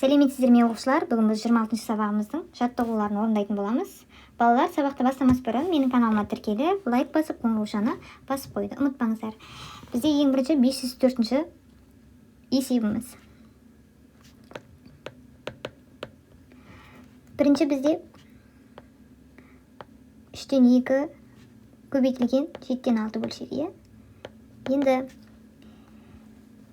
Сәлеметсіздер ме оқушылар? Бүгін біз 26 сабағымыздың жаттығуларын орындайтын боламыз. Балалар, сабақты бастамас бұрын менің каналыма тіркеліп, лайк басып, қоңыраушаны басып қойды. Ұмытпаңыздар. Бізде ең бірінші 504-ші есебіміз. Бірінші бізде 3-тен 2 көбейтілген 7-тен 6 бөлшегі. Енді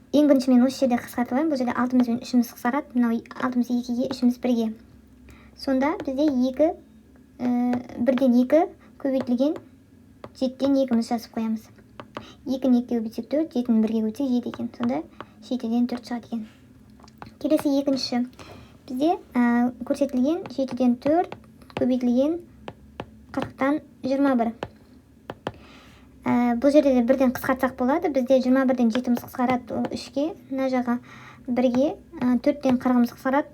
ең бірінші мен осы жерде қысқартып алайын. Бұл жерде 6-мыз бен 3-міз қысқарады. Мынау 6-мыз 2-ге, 3-міз 1-ге. Сонда бізде 1-ден 2 көбейтілген 7-тен 2-міз жазып қоямыз. 2-ні 2-ге көбейтсек 4, 7-ні 1-ге көбейтсек 7 екен. Сонда 7-ден 4 шығады екен. Келесі екінші. Бізде көрсетілген 7-ден 4 көбейтілген 40-тан 21. Бұл жерде де 1-ден қысқартсақ болады. Бізде 21-ден 7-міз қысқарады 3-ге, мына жаққа 1-ге, 4-тен 40-мыз қысқарады,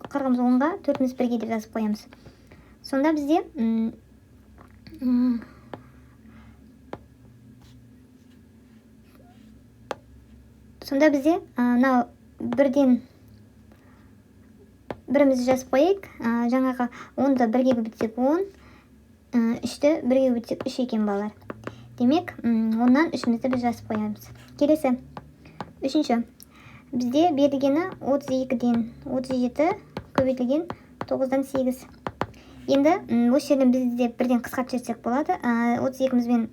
40-мыз 10-ға, 4-міз 1-ге деп жазып қоямыз. Сонда бізде мынау 1-ден 1-мізді жазып қойайық. Жаңағы 10-ды 1-ге көбейтсек 10, 3-ті 1-ге көбейтсек 3 екен балалар. Демек, 10-нан 3-мізді біз жазып қоямыз. Келесі, үшінші. Бізде берілгені 32-ден 37 көбейтілген 9-дан 8. Енді, осы жерден бізде 1-ден қысқартып жіберсек болады. 32-міз бен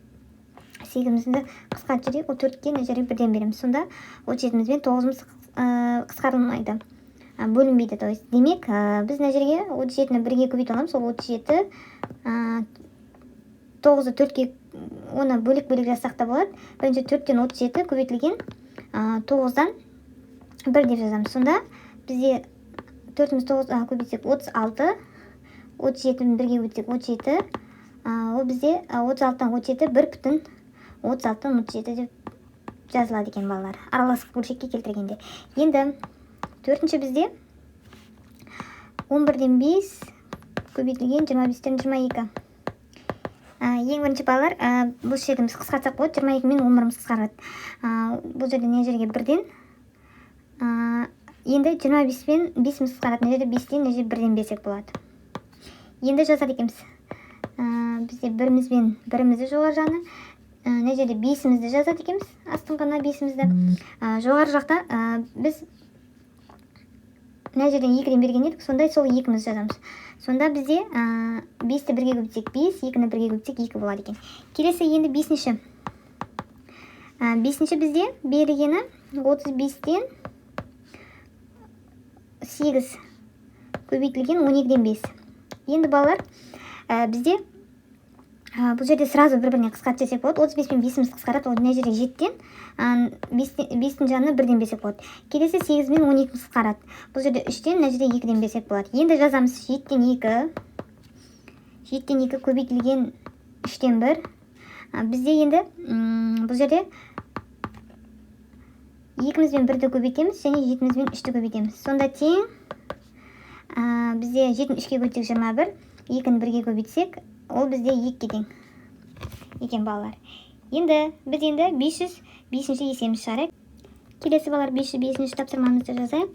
8-мізді қысқартып жіберейік. Ол 4-ке мына жерге 1-ден береміз. Сонда 37-міз бен 9-мыз қысқарылмайды. Бөлінбейді. Демек, біз мына жерге 37-ні 1-ге көбейтіп аламыз. Ол 37, 9-ды 4-ке оны бөлік-бөлік жазсақ та болады. Бірінші 4-тен 37 көбейтілген 9-дан 1 деп жазамыз. Сонда бізде 4-міз 9-ға көбейтсек 36, 37-ні 1-ге көбейтсек 37, ол бізде 36-тан 37, 1,36-тан 37 деп жазылады екен балалар. Араласып бөлшекке келтіргенде. Енді 4-ші бізде 11-ден 5 көбейтілген 25-тен 22. Ең бірінші балалар, бұл жерде біз қысқартсақ болады. 22 мен 11-міз қысқарады. Бұл жерде не жерге 1-ден. Енді 25 мен 5-міз қысқарады. Не жерде 5-ден, не жерде 1-ден берсек болады. Енді жазады екенбіз. Бізде 1-міз бен 1-мізді жоғары жағына. Не жерде 5-мізді жазады екенбіз. Астыңғына 5-мізді. Жоғары жақта біз мына жерден 2-ден берген едік. Сондай сол 2-мізді жазамыз. Сонда бізде 5-ті 1-ге көбейтсек 5, 2-ні 1-ге көбейтсек 2 болады екен. Келесі енді 5-ші. 5-ші бізде берілгені 35-тен 8 көбейтілген 12-ден 5. Енді балалар, бізде бұл жерде сразу бір-біріне қысқартып жіберсек болады. 35 пен 5-міз қысқарады. Ол мына жерде 7-тен 5-тің жанына 1-ден берсек болады. Келесі 8 мен 12-міз қысқарады. Бұл жерде 3-тен, мына жерде 2-ден берсек болады. Енді жазамыз 7-тен 2 көбейтілген 3-тен 1. Бізде енді бұл жерде 2-міз бен 1-ді көбейтеміз және 7-міз бен 3-ті көбейтеміз. Сонда тең бізде 7-ні 3-ке көбейтсек 21, 2-ні 1-ге көбейтсек ол бізде 2-ге тең екен балалар. Енді біз 505-ші есебімізді шығарайық. Келесі балалар 505-ші тапсырмамызды жазайық.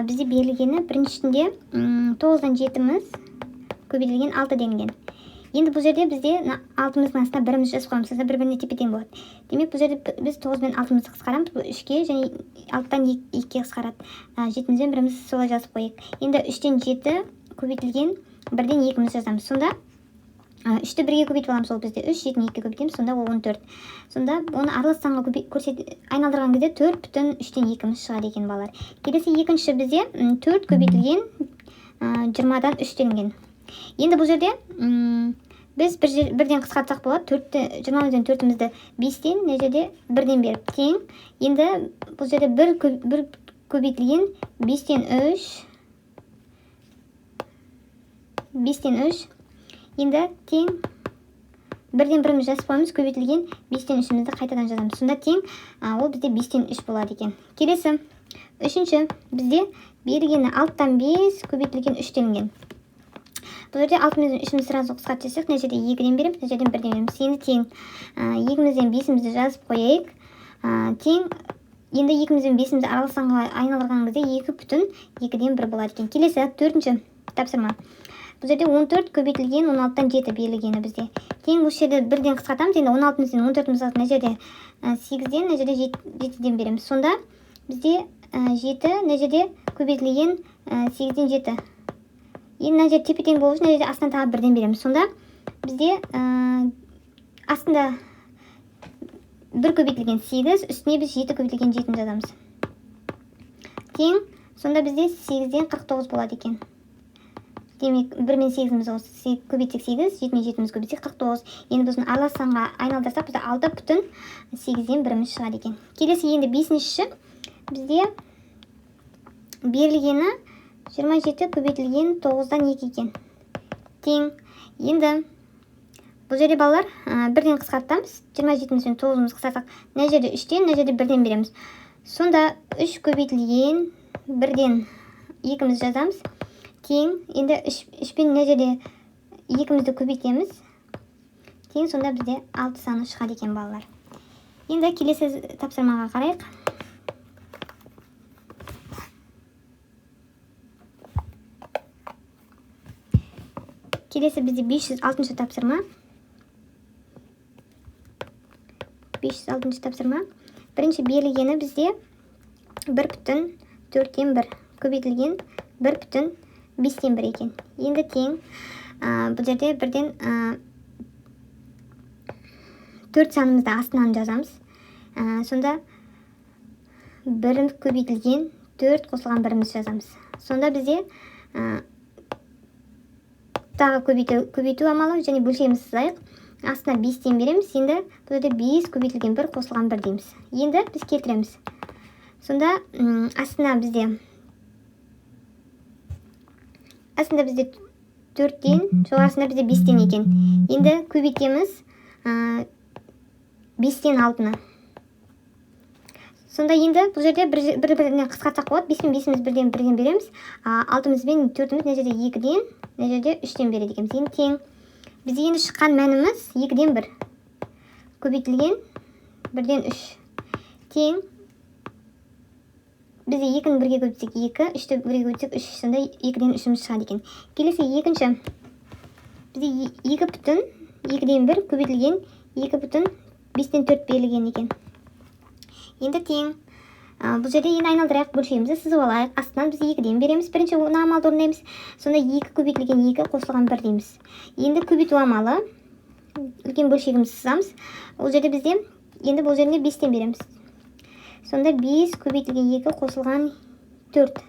Бізде берілгені біріншісінде 9-дан 7-міз көбейтілген 6 делінген. Енді бұл жерде бізде 6-мыздың астына 1-мізді жазып қоямыз. Сонда бір-біріне тепе-тең болады. Демек бұл жерде біз 9 мен 6-мызды қысқарамыз. Бұл 3-ке және 6-тан 2-ге қысқарады. 7-міз бен 1-мізді солай жазып қойық. Енді 3-тен 7 көбейтілген 1-ден 2-мізді жазамыз. Сонда 3-ті 1-ге көбейтіп аламыз. Ол бізде 3, 7-ні 2-ге көбейтеміз. Сонда ол 14. Сонда оны аралас санға айналдырған кезде 4,3-тен 2-міз шығады екен балалар. Келесі екінші бізде 4 көбейтілген 20-дан 3 делінген. Енді бұл жерде біз 1-ден қысқартсақ болады. 20-ден 4-мізді 5-тен, не жерде 1-ден беріп тең. Енді бұл жерде 1 көбейтілген 5-тен 3. Енді тең 1-ден 1-міз жазып қоймыз. Көбейтілген 5-тен 3-мізді қайтадан жазамыз. Сонда тең ол бізде 5-тен 3 болады екен. Келесі үшінші бізде берілгені 6-тан 5 көбейтілген 3 делінген. Бұл жерде 6-мізден 3-мізді сразу қысқартып жіберсек, мына жерде 2-ден береміз, мына жерден 1-ден береміз. Енді тең 2-мізден 5-мізді жазып қояйық. Тең енді 2 мен 5-ді араласанға айналдырған кезде 2,2-ден 1 болады екен. Келесі 4-ші тапсырма. Бұл жерде 14 көбейтілген 16-тан 7 берілгені бізде. Тең осы жерде 1-ден қысқартамыз. Енді 16 мен 14 мысалы мына жерде 8-ден, мына жерде 7-ден береміз. Сонда бізде 7 мына жерде көбейтілген 8-ден 7. Енді мына жерде тепе-тең болу үшін мына жерде астына тағы 1-ден береміз. Сонда бізде астында 1 көбейтілген 8, үстіне біз 7 көбейтілген 7-ні жазамыз. Тең, сонда бізде 8-ден 49 болады екен. Демек 1 мен 8-міз осы көбейтсек 8, 7 мен 7-міз көбейтсек 49. Енді біздің аралас санға айналдырсақ бізде 6,8-ден 1-міз шығады екен. Келесі енді 5-ші бізде берілгені 27 көбейтілген 9-дан 2 екен. Тең. Енді бұл жерде балалар 1-ден қысқартамыз. 27-міз бен 9-мыз қысқартсақ, мына жерде 3-ден, мына жерде 1-ден береміз. Сонда 3 көбейтілген 1-ден 2-міз жазамыз. Тең, енді 3 пен мына жерде 2-мізді көбейтеміз. Тең, сонда бізде 6 саны шығады екен балалар. Енді келесі тапсырмаға қарайық. Келесі бізде 506-шы тапсырма. 506-шы тапсырма. Бірінші берілгені бізде 1,4-ден 1 көбейтілген 1,5-ден 1 екен. Енді тең, бұл жерде 1-ден 4 санымызды астынан жазамыз. Сонда 1 көбейтілген 4 қосылған 1-міз жазамыз. Сонда бізде тағы көбейту амалы және бөлшегіміз сызайық. Астына 5-ден береміз. Енді бұл жерде 5 көбейтілген 1 қосылған 1 дейміз. Енді біз келтіреміз. Сонда астына бізде 4-ден, жоғарысында бізде 5-ден екен. Енді көбейтеміз 5-ден 6-ны. Сонда енді бұл жерде бір-біріне қысқартсақ болады. 5 пен 5-міз 1-ден 1-ден береміз. 6-мыз бен 4-міз мына жерде 2-ден, мына жерде 3-ден береді екенбіз. Енді тең. Бізде енді шыққан мәніміз 2-ден 1. Көбейтілген 1-ден 3. Тең. Бізде 2-ні 1-ге көбейтсек 2, 3-ті 1-ге көбейтсек 3, сонда 2-ден 3-міз шығады екен. Келесі екінші. Бізде 2,2-ден 1 көбейтілген 2,5-ден 4 берілген екен. Енді тең. Бұл жерде енді айналдырайық, бөлшегімізді сызып алайық. Астынан біз 2-ден береміз. Бірінші амалды орындаймыз. Сонда 2 көбейтілген 2 қосылған 1 дейміз. Енді көбейту амалы. Үлкен бөлшегімізді сызамыз. Ол жерде бізде енді бұл жеріне 5-ден береміз. Сонда 5 көбейтілген 2 қосылған 4.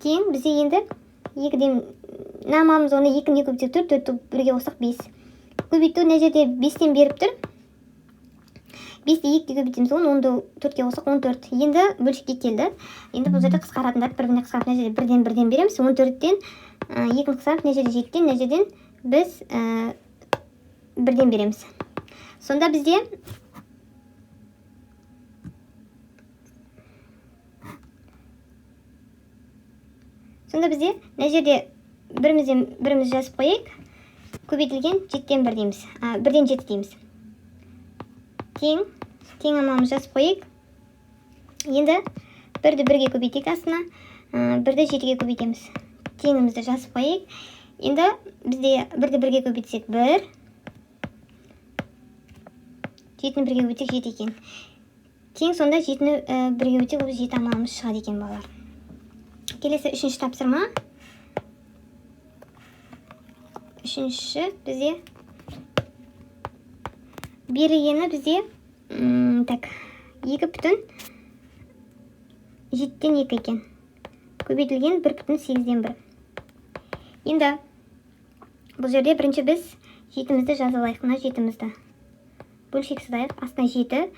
Тең, бізде енді 2-ден намамыз оны 2-не көбейтсек 4, 4-ті 1-ге қоссақ 5. Көбейту мына жерде 5-ден беріп тұр. 5-ті 2-ге көбейтеміз, 10-ды 4-ге қоссақ 14. Енді бөлшекке келді. Енді бұл жерде қысқаратындарды бір-біріне қысқарып, мына жерде 1-ден 1-ден береміз. 14-тен 2-ні қысқарып, мына жерде 7-ден, мына жерден біз 1-ден береміз. Сонда бізде мына жерде біріміз жазып қойайық. Көбейтілген 7-ден 1 дейміз. 1-ден 7 дейміз. Тең амалымыз жазып қойайық. Енді 1-ді 1-ге көбейтейік астына. 1-ді 7-ге көбейтеміз. Теңімізді жазып қойайық. Енді бізде 1-ді 1-ге көбейтсек 1. 7-ні 1-ге көбейтсек 7 екен. Тең, сонда 7-ні 1-ге көбейтсек 7 амалымыз шығады екен балалар. Келесі 3-ші тапсырма. 3-ші бізде берілгені бізде 2,7-ден 2 екен. Көбейтілген 1,8-ден 1. Енді бұл жерде бірінші біз 7-мізді жазып алайық. Мына 7-мізді бөлшек сызайық. Астына 7,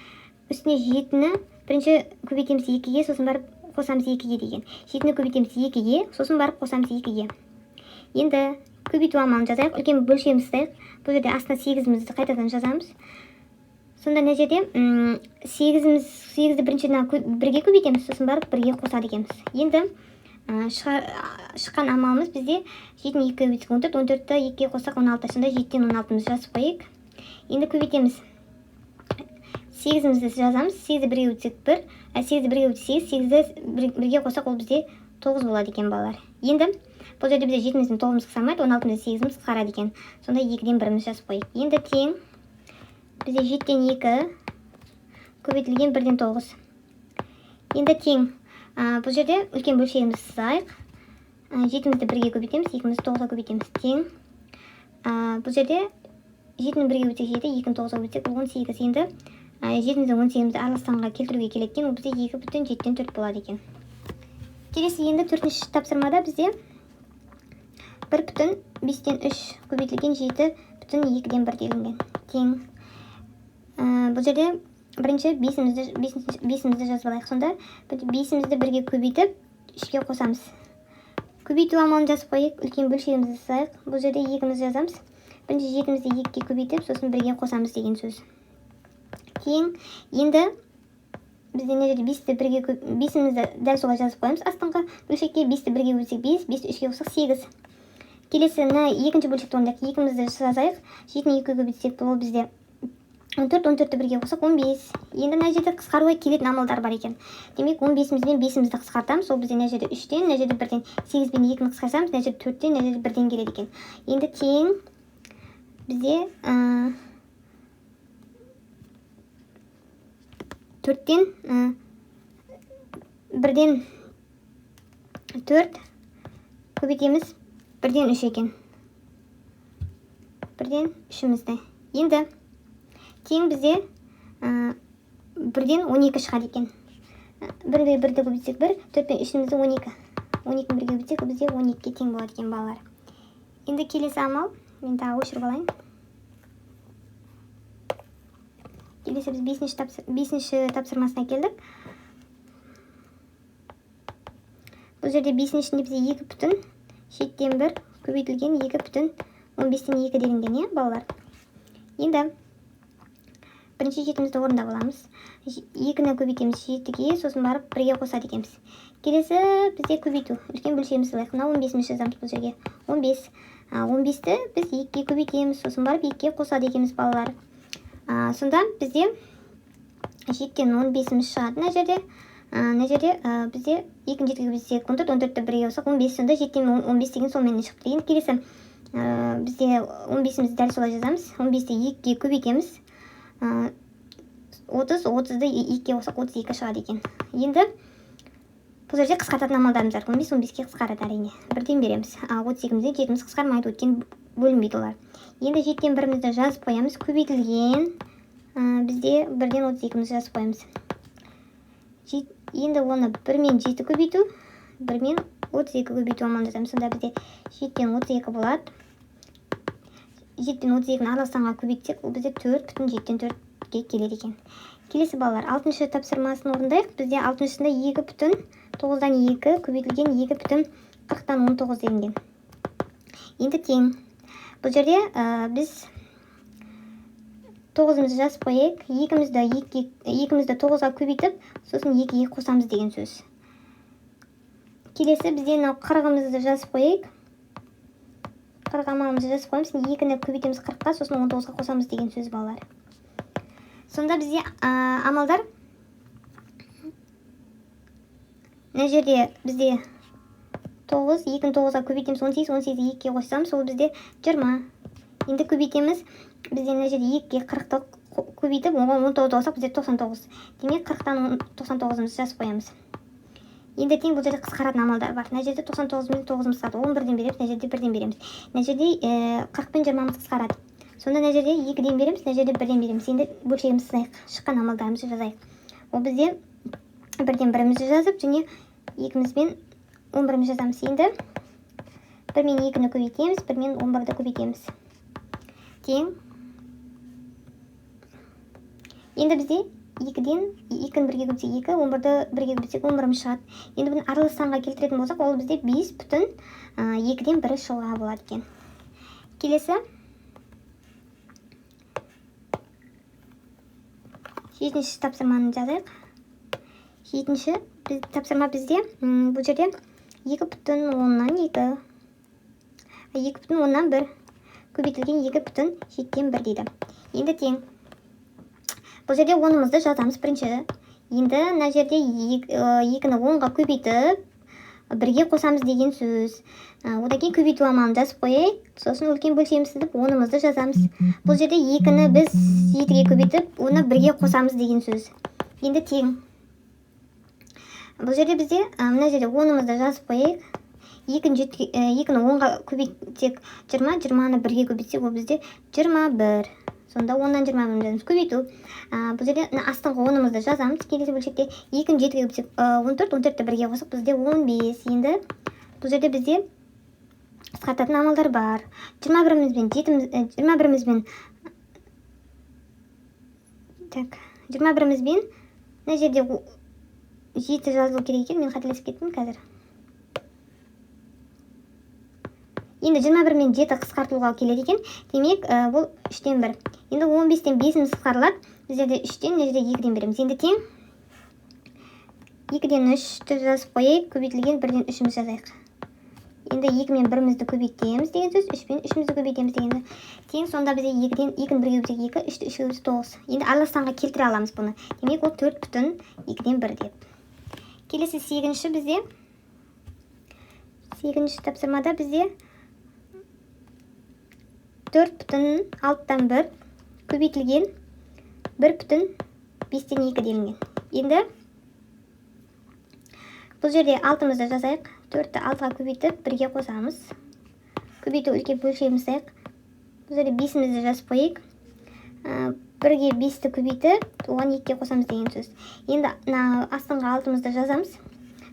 үстіне 7-ні бірінші көбейтеміз 2-ге, сосын барып қосамыз 2-ге деген. 7-ні көбейтеміз 2-ге, сосын барып қосамыз 2-ге. Енді көбейту амалын жазайық. Үлкен бөлшегімізді сызайық. Бұл жерде астына 8-мізді қайтадан жазамыз. Сонда мына жерде 8-ді біріншіден 1-ге көбейтеміз, сосын барып 1-ге қосады екенбіз. Енді шыққан амалымыз бізде 7-ні 2-ге көбейтсек 14, 14-ті 2-ге қоссақ 16. Сонда 7-ден 16-мызды жазып қойайық. Енді көбейтеміз. сегізімізді жазамыз. 8-ді 1-ге өтсек 1, 8-ді 1-ге өтсек 8, 8-ді 1-ге қосақ ол бізде 9 болады екен балалар. Енді бұл жерде бізде 7-мізден 9-ымыз қысқармайды, 16-мізден 8-іміз қысқарады екен. Сонда 2-ден 1-іміз жазып қойып. Енді тең бізде 7-ден 2 көбейтілген 1-ден 9. Енді тең бұл жерде үлкен бөлшегімізді сызайық. 7-мізді 1-ге көбейтеміз, 2-мізді 9-ға көбейтеміз. Тең бұл жерде 7-ні 1-ге өтсек 7, 2-ні 9-ға өтсек 18. Енді 7-мізді 18-мізді араластанға келтіруге келеткен, ол бізде 2,7-ден 4 болады екен. Келесі енді 4-ші тапсырмада бізде 1,5-ден 3 көбейтілген 7,2-ден 1 делінген. Тең бұл жерде бірінші 5-мізді жазып алайық. Сонда 5-мізді 1-ге көбейтіп 3-ге қосамыз. Көбейту амалын жазып қойып, үлкен бөлшегімізді сызайық. Бұл жерде 2-мізді жазамыз. Бірінші 7-мізді 2-ге көбейтіп, сосын 1-ге қосамыз деген сөз. Тең енді бізде не жерде 5-мізді дәл солай жазып қоямыз. Астыңғы бөлшекке 5-ті 1-ге өтсек 5, 5-ті 3-ге қоссақ 8. Келесі екінші бөлшекті орындайық. 2-мізді жазайық. 7-ні 2-ге көбейтсек ол бізде 14, 14-ті 1-ге қоссақ 15. Енді мына жерде қысқаруға келетін амалдар бар екен. Демек 15-мізден 5-мізді қысқартамыз. Ол бізде мына жерде 3-тен, мына жерде 1-ден, 8 пен 2-ні қысқартамыз, мына жерде 4-тен, мына жерде 1-ден келеді екен. Енді тең бізде 4-тен 1-ден 4 көбейтеміз, 1-ден 3 екен. 1-ден 3-мізді. Енді тең бізде 1-ден 12 шығады екен. 1-ді 1-ді көбейтсек 1, 4 пен 3-мізді 12. 12-ні 1-ге көбейтсек бізде 12-ге тең болады екен балалар. Енді келесі амал, мен тағы өшіріп алайын. Келесі біз 5-ші тапсырмасына келдік. Бұл жерде 5-шінде бізде 2,7-ден 1 көбейтілген 2,15-ден 2 делінген, балалар. Енді бірінші 7-мізді орындап аламыз. 2-ні көбейтеміз 7-ге, сосын барып 1-ге қосады екенбіз. Келесі бізде көбейту. Үлкен бөлшегімізді алайық. Мына 15-мізді жазамыз бұл жерге. 15. 15-ті біз 2-ге көбейтеміз, сосын барып 2-ге қосады екенбіз, балалар. Сонда бізде 7-ден 15-міз шығады. Мына жерде бізде 2-ні 7-ге көбейтсек 14, 14-ті 1-ге қоссақ 15. Сонда 7-ден 15 деген сонымен шықты. Енді келесі бізде 15-мізді дәл солай жазамыз. 15-ті 2-ге көбейтеміз. 30, 30-ды 2-ге қоссақ 32 шығады екен. Енді бұл жерде қысқартатын амалдарымыз бар. 15, 15-ге қысқарады әрине. 1-ден береміз. 32-мізден 7-міз қысқармайды, өткен бөлінбейді олар. Енді 7-ден 1-мізді жазып қоямыз. Көбейтілген бізде 1-ден 32-мізді жазып қоямыз. Енді оны 1-мен 7 көбейту, 1-мен 32 көбейту амалын жазамыз. Сонда бізде 7-ден 32 болады. 7-ден 32-ні араластанға көбейтсек, ол бізде 4,7-ден 4-ге келеді екен. Келесі балалар, 6-шы тапсырмасын орындайық. Бізде 6-шысында 2,9-дан 2 көбейтілген 2,40-дан 19 делінген. Енді тең. Бұл жерде біз 9-мізді жазып қойайық. 2-мізді 9-ға көбейтіп, сосын 2-ге қосамыз деген сөз. Келесі бізде 40-мізді жазып қойайық. 40 амалымызды жазып қойымыз. 2-ні көбейтеміз 40-қа, сосын 19-ға қосамыз деген сөз, балалар. Сонда бізде амалдар мына жерде бізде 9, 2-ні 9-ға көбейтеміз 18, 18-ді 2-ге қосамыз, ол бізде 20. Енді көбейтеміз. Бізде мына жерде 2-ге 40-ты көбейтіп, 19-ді қоссақ бізде 99. Демек 40-тан 99-мызды жазып қоямыз. Енді тең бұл жерде қысқаратын амалдар бар. Мына жерде 99-мізден 9-мыз қысқарады. 11-ден береміз, мына жерде 1-ден береміз. Мына жерде 40 пен 20-мыз қысқарады. Сонда мына жерде 2-ден береміз, мына жерде 1-ден береміз. Енді бөлшегімізді сызайық. Шыққан амалдарымызды жазайық. Ол бізде 1-ден 1-мізді жазып, және 2-мізбен 11-мізді жазамыз. Енді 1-мен 2-ні көбейтеміз, 1-мен 11-ді көбейтеміз. Тең. Енді бізде 2-ден 2-ні 1-ге көбейтсек 2, 11-ді 1-ге көбейтсек 11-міз шығады. Енді бұны араластанға келтіретін болсақ, ол бізде 5,2-ден 1 шығуға болады екен. Келесі 7-ші тапсырманы жазайық. 7-ші тапсырма бізде бұл жерде 2,10-нан 2, 2,10-нан 1 көбейтілген 2,7-ден 1 дейді. Енді тең. бұл жерде 10-ымызды жазамыз бірінші. Енді мына жерде 2-ні 10-ға көбейтіп, бірге қосамыз деген сөз. Одан кейін көбейту амалын жазып қойайық. Сосын үлкен бөлшеміз деп 10-ымызды жазамыз. Бұл жерде 2-ні біз 7-ге көбейтіп, оны бірге қосамыз деген сөз. Енді тең. Бұл жерде бізде мына жерде 10-ымызды жазып қойайық. 2-ні 10-ға көбейтсек 20, 20-ны 1-ге көбейтсек, ол бізде 21. Сонда 10-нан 21 жазамыз. Көбейту. Бұл жерде астыңғы 10-ымызды жазамыз. Келесі бөлшекте 2-ні 7-ге көбейтсек 14, 14-ті 1-ге қосып, бізде 15. Енді бұл жерде бізде қысқартатын амалдар бар. 21-мізбен 21-мізбен мына жерде 7 жазылу керек екен. Мен қателесіп кеттім қазір. Енді 21 мен 7 қысқартуға келеді екен. Демек, бұл 3-тен 1. Енді 15-тен 5-іміз қысқарылады. Біздерде 3-тен, мына жерде 2-ден береміз. Енді тең 2-ден 3-ті жазып қойайық. Көбейтілген 1-ден 3-іміз жазайық. Енді 2 мен 1-мізді көбейтеміз деген сөз. 3 мен 3-мізді көбейтеміз дегенді. Тең, сонда бізде 2-ден 2-ні 1-ге көбейтсек 2, 3-ті 3-ге көбейтсек 9. Енді аралас-санға келтіре аламыз бұны. Демек, ол 4,2-ден 1 деп. Келесі 8-ші бізде 8-ші тапсырмада бізде 4,6-тан 1 көбейтілген 1,5-тен 2 делінген. Енді бұл жерде 6-мызды жазайық. 4-ті 6-ға көбейтіп 1-ге қосамыз. Көбейту үлкен бөлшегіміз жазайық. Бұл жерде 5-мізді жазып қойайық. 1-ге 5-ті көбейтіп, оған 2-ге қосамыз деген сөз. Енді астыңғы 6-мызды жазамыз.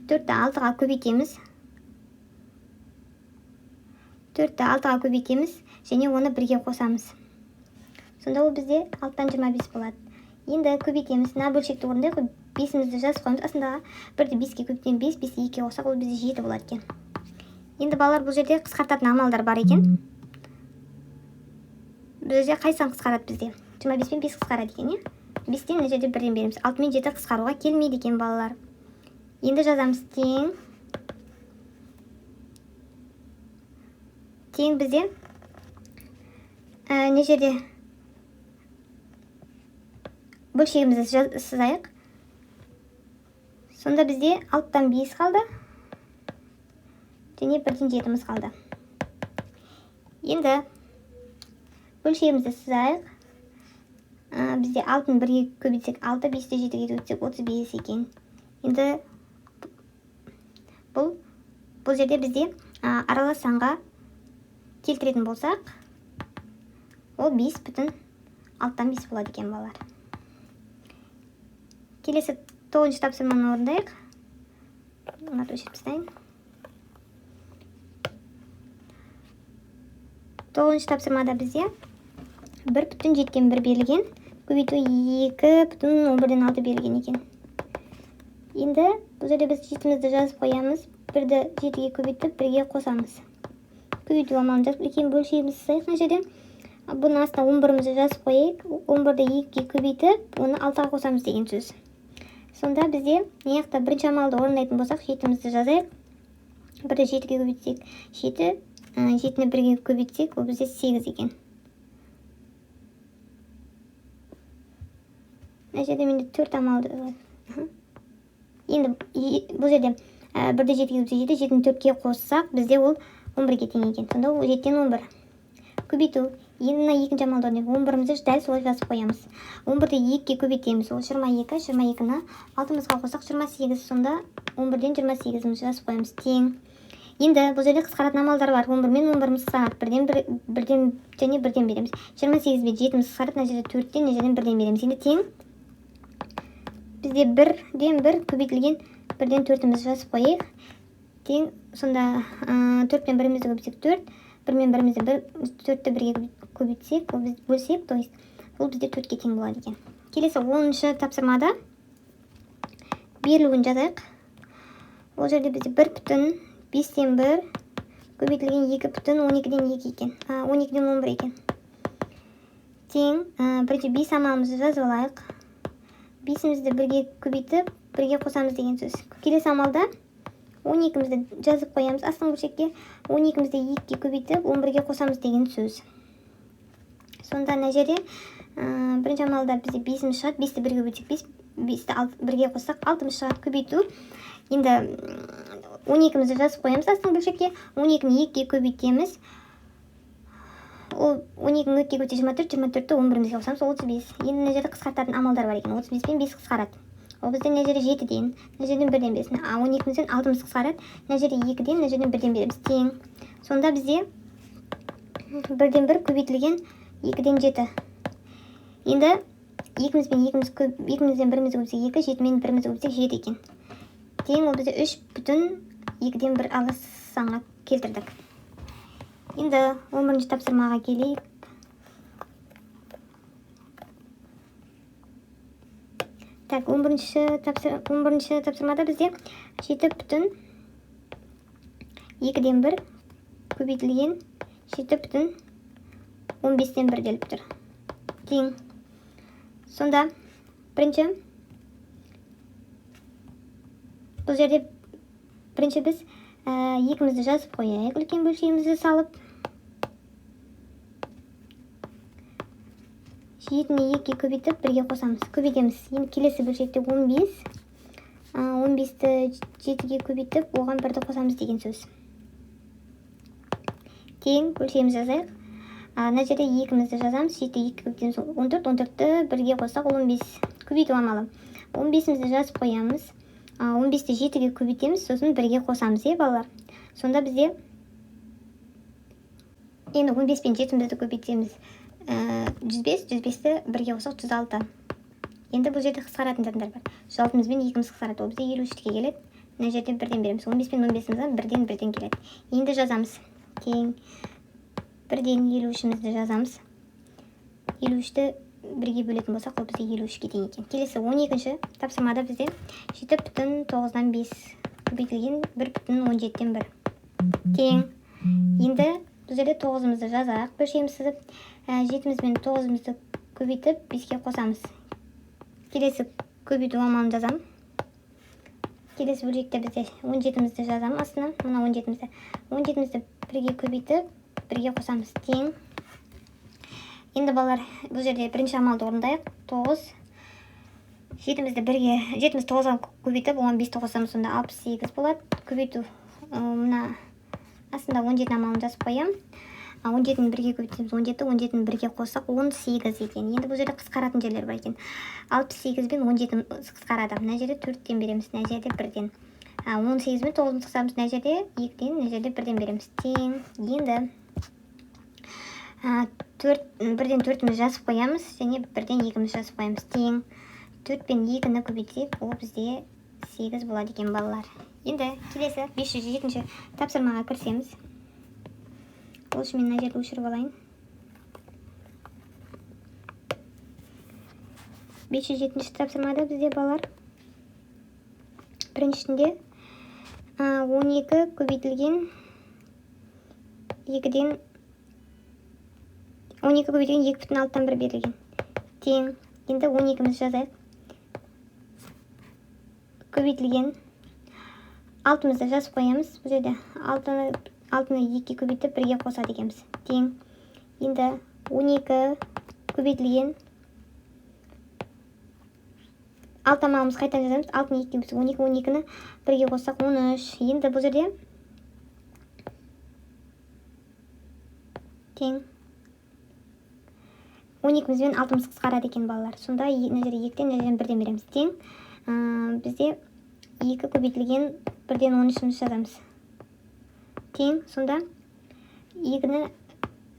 4-ті 6-ға көбейтеміз. 4-ті 6-ға көбейтеміз, және оны 1-ге қосамыз. Сонда ол бізде 6-тан 25 болады. Енді көбейтеміз. Мына бөлшекті орындайық. 5-мізді жазып қоймыз. Астындағы 1-ді 5-ге көбейтеміз. 5, 5-ті 2-ге қоссақ, ол бізде 7 болады екен. Енді балалар, бұл жерде қысқартатын амалдар бар екен. Бұл жерде қайсысын қысқарады бізде? 25 пен 5 қысқарады екен, 5-тен мына жерде 1-ден береміз. 6 мен 7 қысқаруға келмейді екен балалар. Енді жазамыз тең. Тең бізде мына жерде бөлшегімізді сызайық. Сонда бізде 6-тан 5 қалды. Және 1-ден 7-міз қалды. Енді бөлшегімізді сызайық. Бізде 6-ны 1-ге көбейтсек 6, 5-ті 7-ге көбейтсек 35 екен. Енді бұл жерде бізде аралас санға келтіретін болсақ, ол 5,6-тан 5 болады екен балалар. Келесі 9-шы тапсырманы орындайық. Оны өшіріп тастайын. 9-шы тапсырмада бізде 1,7-тен 1 берілген, көбейту 2,11-ден 6 берілген екен. Енді бұл жерде біз 7-мізді жазып қоямыз. 1-ді 7-ге көбейтіп 1-ге қосамыз. Көбейту амалын жазып, үлкен бөлшегіміз сызайық. Мына жерде бұның астына 11-мізді жазып қойайық. 11-ді 2-ге көбейтіп, оны 6-ға қосамыз деген сөз. Сонда бізде неяқта бірінші амалды орындайтын болсақ, 7-мізді жазайық. 1-ді 7-ге көбейтсек 7, 7-ні 1-ге көбейтсек, ол бізде 8 екен. Мына жерде менде 4 амалды. Енді бұл жерде 1-ді 7-ге көбейтсек 7, 7-ні 4-ге қоссақ, бізде ол 11-ге тең екен. Сонда ол 7-тен 11. Көбейту. Енді мына екінші амалды орындайық. 11-мізді дәл солай жазып қоямыз. 11-ді 2-ге көбейтеміз. Ол 22, 22-ні 6-мызға қоссақ 28. Сонда 11-ден 28-мізді жазып қоямыз. Тең. Енді бұл жерде қысқаратын амалдар бар. 11 мен 11-міз қысқарады. 1-ден және 1-ден береміз. 28 бен 7-міз қысқарады. Мына жерде 4-тен, мына жерден 1-ден береміз. Енді тең. Бізде 1-ден 1 көбейтілген 1-ден 4-мізді жазып қойайық. Тең. Сонда 4 мен 1-мізді көбейтсек 4, 1 мен 1-мізді 4-ті 1-ге көбейтсек, ол біз бөлсек, то есть ол бізде 4-ге тең болады екен. Келесі 10-шы тапсырмада берілуін жазайық. Ол жерде бізде 1,5-тен 1 көбейтілген 2,12-ден 2 екен. 12-ден 11 екен. Тең, бірінші 5 амалымызды жазып алайық. 5-мізді 1-ге көбейтіп, 1-ге қосамыз деген сөз. Келесі амалда 12-мізді жазып қоямыз. Астыңғы бөлшекке 12-мізді 2-ге көбейтіп, 11-ге қосамыз деген сөз. Сонда мына жерде Бірінші амалда бізде 5-іміз шығады. 5-ті 1-ге бөлсек 5, 5-ті 1-ге қоссақ 6-ымыз шығады. Көбейту. Енді 12-мізді жазып қоямыз астыңғы бөлшекке. 12-ні 2-ге көбейтеміз. Ол 12-ні 2-ге көбейтсе 24, 24-ті 11-мізге қосамыз, 35. Енді мына жерде қысқартатын амалдар бар екен. 35 пен 5 қысқарады. Ол бізде мына жерде 7-ден, мына жерден 1-ден бересің. 12-мізден 6-мыз қысқарады. Мына жерде 2-ден, мына жерден 1-ден береміз. Тең. Сонда бізде 1-ден 1 көбейтілген 2-ден 7. Енді 2-мізден 1-мізді көбітсек 2, 7-мен 1-мізді көбітсек 7 екен. Тең ол бізде 3,2-ден 1 алыс санға келтірдік. Енді 11-ші тапсырмаға келейік. Так, 11-ші тапсырмада бізде 7,2-ден 1 көбейтілген 7,15-ден 1 келіп тұр. Тең. Сонда бірінші бұл жерде бірінші біз 2-мізді жазып қояйық, үлкен бөлшегімізді салып. 7-ні 2-ге көбейтіп 1-ге қосамыз. Көбейтеміз. Енді келесі бөлшекте 15. 15-ті 7-ге көбейтіп, оған 1-ді қосамыз деген сөз. Тең бөлшегімізді жазайық. Мына жерде 2-мізді жазамыз. 7-ті 2-ге көбейтеміз. 14, 14-ті 1-ге қоссақ, 15. Көбейту амалы. 15-мізді жазып қоямыз. 15-ті 7-ге көбейтеміз, сосын 1-ге қосамыз, балалар. Сонда бізде енді 15 пен 7-мізді көбейтеміз. 105, 105-ті 1-ге қоссақ 106. Енді бұл жерде қысқаратын заттар бар. 106-міз бен 2-міз қысқарады. Ол бізде 53-ке келеді. Мына жерде 1-ден береміз. 15 пен 15-мізді 1-ден келеді. Енді жазамыз. Тең 1-ден 53-мізді жазамыз. 53-ті 1-ге бөлетін болсақ, ол бізде 53-ке тең екен. Келесі 12-ші тапсырмада бізде 7,9-дан 5 көбейтілген 1,17-ден 1. Тең. Енді бұл жерде 9-мызды жазайық. Бөлшегіміз сызып, 7-міз бен 9-мызды көбейтіп 5-ге қосамыз. Келесі көбейту амалын жазам. Келесі бөлшекте бізде 17-мізді жазам астына. Мына 17-мізді. 17-мізді 1-ге көбейтіп 1-ге қосамыз. Тең. Енді балалар, бұл жерде бірінші амалды орындайық. 9. 7-мізді 9-ға көбейтіп, оған 5-ті қосамыз, сонда 68 болады. Көбейту, мына астында 17 амалын жазып қоям. 17-ні 1-ге көбейтеміз, 17, 17-ні 1-ге қоссақ 18 екен. Енді бұл жерде қысқаратын жерлер бар екен. 68 бен 17 қысқарады. Мына жерде 4-ден береміз, мына жерде 1-ден. 18 бен 9-ны қысқарамыз, мына жерде 2-ден, мына жерде 1-ден береміз. Тең. Енді 1-ден 4-міз жазып қоямыз, және 1-ден 2-міз жазып қоямыз. Тең. 4 пен 2-ні көбейтсек, ол бізде 8 болады екен, балалар. Енді келесі 507-ші тапсырмаға кірсеміз. Ол үшін мен мына жерді өшіріп алайын. 507-ші тапсырмада бізде, балалар, біріншісінде 12 көбейтілген 2-ден 12 көбейтілген 2,6-дан 1 берілген. Тең. Енді 12-мізді жазайық. Көбейтілген 6-мызды жазып қоямыз. Бұл жерде 6-ны 2-ге көбейтіп 1-ге қосады екенбіз. Тең. Енді 12 көбейтілген 6 амалымыз қайтадан жазамыз. 6-ны 2-ге көбейтсек 12, 12-ні 1-ге қоссақ 13. Енді бұл жерде тең. 12-міз бен 6-мыз қысқарады екен, балалар. Сонда мына жерде 2-ден, мына жерден 1-ден береміз. Тең. Бізде 2 көбейтілген 1-ден 13-міз жазамыз. Тең. Сонда 2-ні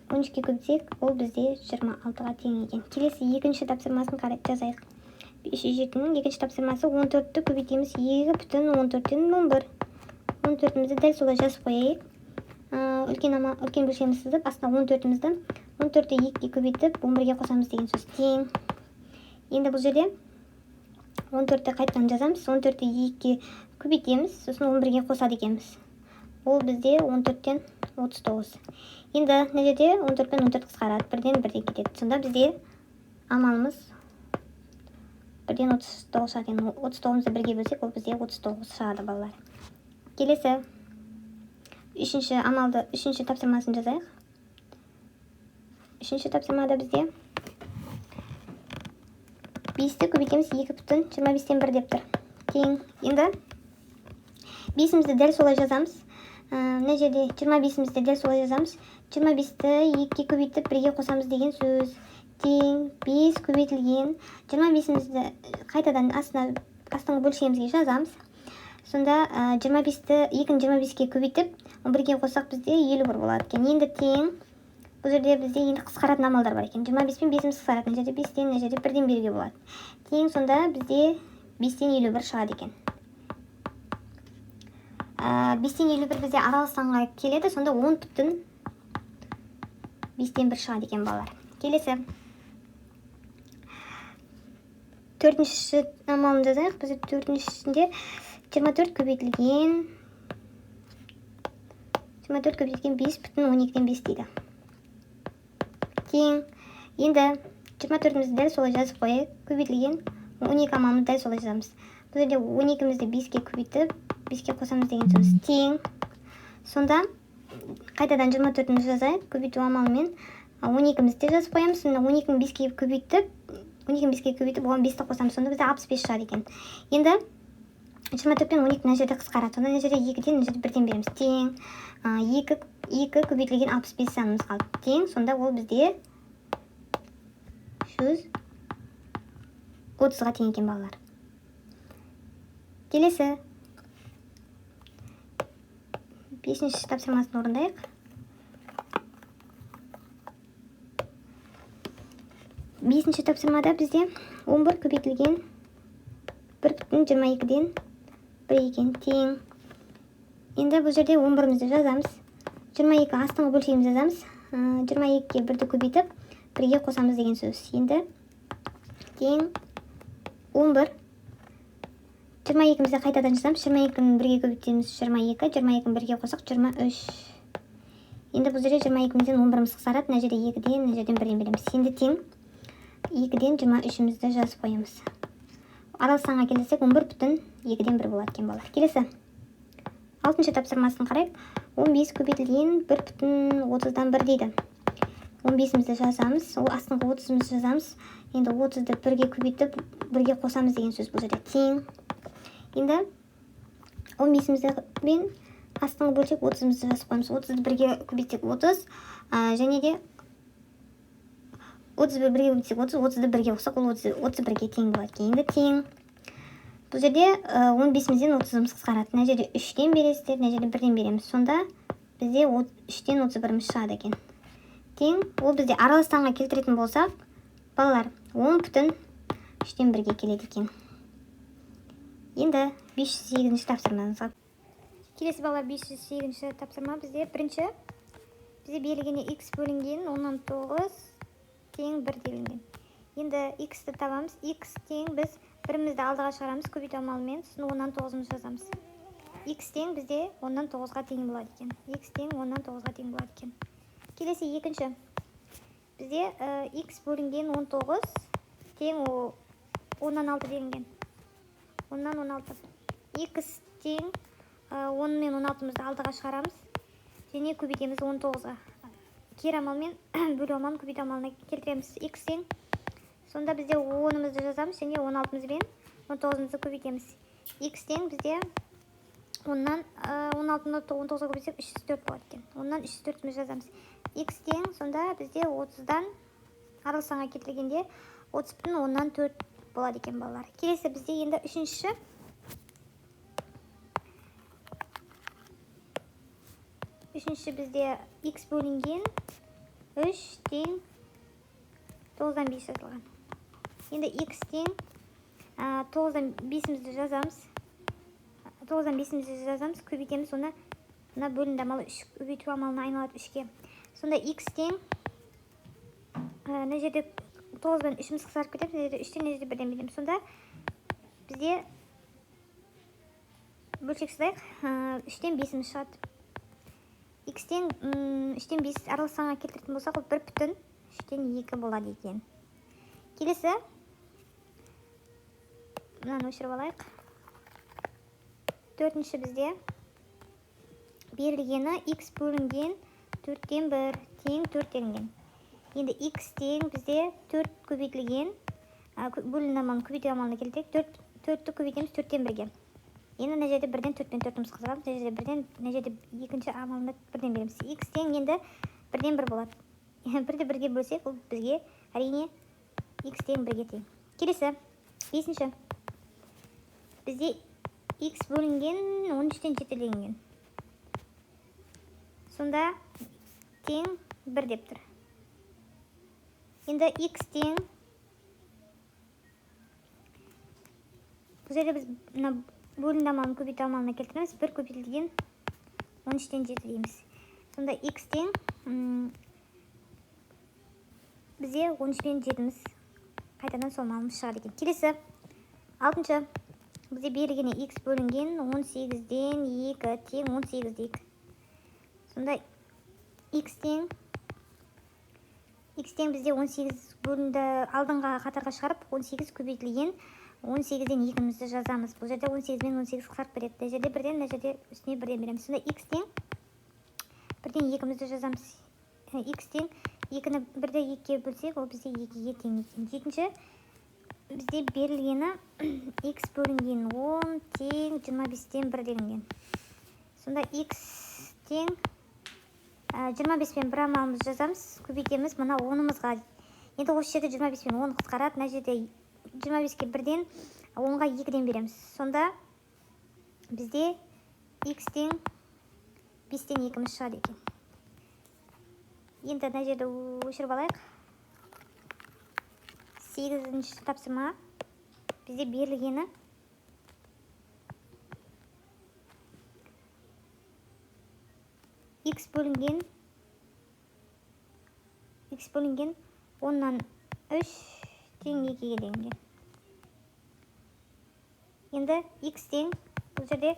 13-ге көбейтсек, ол бізде 26-ға тең екен. Келесі 2-ші тапсырмасын жазайық. 507-нің 2-ші тапсырмасы 14-ті көбейтеміз 2,14-ден 11. 14-мізді дәл солай жазып қояйық. Үлкен бөлшегімізді сызып, астына 14-мізді 14-ті 2-ге көбейтіп 11-ге қосамыз деген сөз. Тең. Енді бұл жерде 14-ті қайтадан жазамыз. 14-ті 2-ге көбейтеміз, сосын 11-ге қосады екенбіз. Ол бізде 14-тен 39. Енді мына жерде 14 пен 14 қысқарады, 1-ден 1-ден кетеді. Сонда бізде амалымыз 1-ден 39 шығады. 39-мызды 1-ге бөлсек, ол бізде 39 шығады, балалар. Келесі 3-ші тапсырмасын жазайық. 3-ші тапсырмада бізде 5-ті көбейтеміз 2,25-тен 1 деп тұр. Тең. Енді 5-мізді дәл солай жазамыз. Мына жерде 25-мізді дәл солай жазамыз. 25-ті 2-ге көбейтіп 1-ге қосамыз деген сөз. Тең 5 көбейтілген 25-мізді қайтадан астыңғы бөлшемізге жазамыз. Сонда 25-ті 2-ні 25-ге көбейтіп 1-ге қоссақ бізде 51 болады екен. Енді тең. Бұл жерде бізде енді қысқаратын амалдар бар екен. 25 пен 5-міз қысқарады. Мына жерде 5-тен, мына жерде 1-ден беруге болады. Тең, сонда бізде 5-тен 51 шығады екен. 5-тен 51 бізде аралық санға келеді. Сонда 10,5-тен 1 шығады екен балалар. Келесі. Төртінші амалын жазайық. Бізде төртіншісінде 24 көбейтілген 5,12-ден 5 дейді. Тең. Енді 24-мізді дәл солай жазып қойайық. Көбейтілген 12 амалымызды дәл солай жазамыз. Бұл жерде 12-мізді 5-ге көбейтіп 5-ге қосамыз деген сөз. Тең. Сонда қайтадан 24-мізді жазайық. Көбейту амалымен 12-мізді жазып қоямыз. Сонда 12-ні 5-ге көбейтіп оған 5-ті қосамыз. Сонда бізде 65 шығады екен. Енді 24 пен 12 мына жерде қысқарады. Сонда мына жерде 2-ден, мына жерде 1-ден береміз. Тең. 2 көбейтілген 65 санымыз қалды. Тең. Сонда ол бізде 130-ға тең екен балалар. Келесі. 5-ші тапсырмасын орындайық. 5-ші тапсырмада бізде 11 көбейтілген 1,22-ден 1 екен. Тең. Енді бұл жерде 11-мізді жазамыз. 22 астыңғы бөлшегімізді жазамыз. 22-ге 1-ді көбейтіп 1-ге қосамыз деген сөз. Енді тең 11. 22-мізді қайтадан жазамыз. 22-ні 1-ге көбейтеміз 22. 22-ні 1-ге қосақ 23. Енді бұл жерде 22-мізден 11-міз қысқарады. Мына жерде 2-ден, мына жерден 1-ден береміз. Енді тең 2-ден 23-мізді жазып қоямыз. Аралық санға келсек 11,2-ден 1 болады екен балалар. Келесі. 6-шы тапсырмасын қарайық. 15 көбейтілген 1,30-дан 1 дейді. 15-мізді жазамыз. Ол астыңғы 30-мізді жазамыз. Енді 30-ды 1-ге көбейтіп 1-ге қосамыз деген сөз бұл жерде. Тең. Енді 15-мізді мен астыңғы бөлшек 30-мізді жазып қоямыз. 30-ды 1-ге көбейтсек 30. Және де 30-ды 1-ге көбейтсек 30. 30-ды 1-ге қоссақ ол 31-ге тең болады. Енді тең. Бұл жерде 15-мізден 30-мыз қысқарады. Мына жерде 3-ден бересіздер, мына жерде 1-ден береміз. Сонда бізде 3-ден 31-міз шығады екен. Тең. Ол бізде аралық санға келтіретін болсақ, балалар 10,3-ден 1-ге келеді екен. Енді 508-ші тапсырмамызға. Келесі балалар 508-ші тапсырма бізде бірінші. Бізде берілгенде x бөлінген 19 тең 1 делінген. Енді x-ті табамыз. X тең біз 1-мізді алдыға шығарамыз көбейту амалымен. Сосын 19-мызды жазамыз. X тең бізде 19-ға тең болады екен. X тең 19-ға тең болады екен. Келесі екінші. Бізде x бөлінген 19 тең 16 делінген. 10-нан 16. X тең 10 мен 16-мызды алдыға шығарамыз. Және көбейтеміз 19-ға. Кері амалмен бөлу амалын көбейту амалына келтіреміз. X тең. Сонда бізде 10-мызды жазамыз, және 16-мызбен 19-мызды көбейтеміз. X тең бізде 10-нан 16-ны 19-ға көбейтсек 304 болады екен. 10-нан 304-мізді жазамыз. X тең, сонда бізде 30-дан аралық санға келтіргенде 30,10-нан 4 болады екен балалар. Келесі бізде енді үшінші. Үшінші бізде x бөлінген 3 тең 9-дан 5 жазылған. Енді x тең 9-дан 5-мізді жазамыз. 9-дан 5-мізді жазамыз, көбейтеміз, оны мына бөлінді амалы көбейту амалына айналады 3-ге. Сонда x тең мына жерде 9-дан 3-міз қысарып кетеді, мына жерде 3-тен, мына жерде 1-ден береміз. Сонда бізде бөлшек жазайық, 3-тен 5-міз шығады. X тең 3-тен 5 аралық санға келтіретін болсақ, ол 1,3-тен 2 болады екен. Келесі, мынаны өшіріп алайық. Төртінші бізде берілгені x бөлінген 4-тен 1 тең 4 делінген. Енді x тең бізде 4 көбейтілген бөлінген амалын көбейту амалына келтірейік. 4-ті көбейтеміз 4-тен 1-ге. Енді мына жерде 1-ден 4 пен 4-іміз қосыламыз. Мына жерде екінші амалына 1-ден береміз. X тең енді 1-ден 1 болады. 1-ді 1-ге бөлсек, ол бізге әрине X тең 1-ге тең. Келесі 5-ші. Бізде X бөлінген 13-тен 7-ленген. Сонда тең 1 деп тұр. Енді X тең бұл жерде біз бөлінген амалын көбейту амалына келтіреміз. 1 көбейтілген 13-тен 7 дейміз. Сонда X тең бізде 13-пен 7-міз қайтадан сол амалымыз шығады екен. Келесі 6-шы. Бізде берілген X бөлінген 18-ден 2 тең 18 дейік. Сонда X тең бізде 18 бөлінді алдыңға қатарға шығарып 18 көбейтілген 18-ден 2-мізді жазамыз. Бұл жерде 18 мен 18 қысқарып береді. Бұл жерде 1-ден, бұл жерде үстіне 1-ден береміз. Сонда X тең 1-ден 2-мізді жазамыз. X тең 2-ні 1-ді 2-ге бөлсек, ол бізде 2-ге тең екен. 7-ші бізде берілгені X бөлінген 10 тең 25-тен 1 делінген. Сонда X тең 25 пен 1 амалымызды жазамыз. Көбейтеміз мына 10-ымызға. Енді осы жерде 25 пен 10 қысқарады. Мына жерде 25-ке 1-ден 10-ға 2-ден береміз. Сонда бізде X тең 5-тен 2-міз шығады екен. Енді мына жерде өшіріп алайық. 8-ші тапсырма бізде берілгені X бөлінген 10-нан 3 тең 2-ге делінген. Енді X тең бұл жерде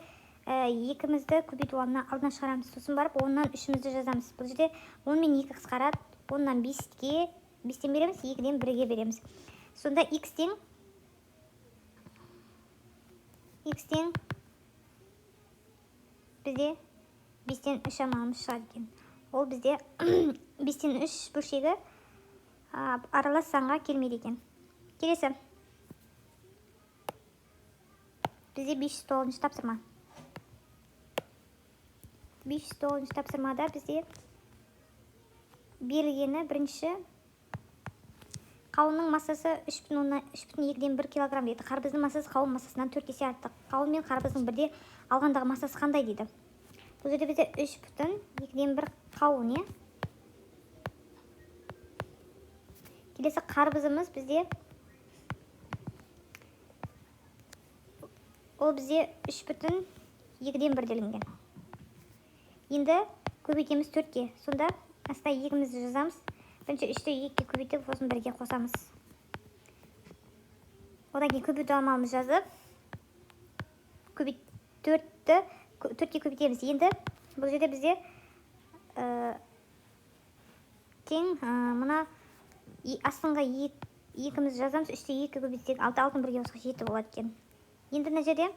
2-мізді көбейту алдына шығарамыз. Сосын барып 10-нан 3-мізді жазамыз. Бұл жерде 10 мен 2 қысқарады. 10-нан 5-тен береміз, 2-ден 1-ге береміз. Сонда X тең бізде 5-тен 3 амалымыз шығады екен. Ол бізде 5-тен 3 бөлшегі аралас санға келмейді екен. Келесі бізде 509-шы тапсырма. 509-шы тапсырмада бізде берілгені бірінші қауынның массасы 3,2-ден 1 килограмм дейді. Қарбыздың массасы қауын массасынан 4 есе артық. Қауын мен қарбыздың бірде алғандағы массасы қандай дейді. Бұл жерде бізде 3,2-ден 1 қауын, е? Келесі қарбызымыз бізде ол бізде 3,2-ден 1 делінген. Енді көбейтеміз 4-ке. Сонда астына 2-мізді жазамыз. Бірінші 3-ті 2-ге көбейтіп, сосын 1-ге қосамыз. Одан кейін көбейту амалымыз жазып, 4-ке көбейтеміз. Енді бұл жерде бізде тең мына астыңға 2-мізді жазамыз. 3-ті 2-ге көбейтсек, 6-ны 1-ге қосқа 7 болады екен. Енді мына жерде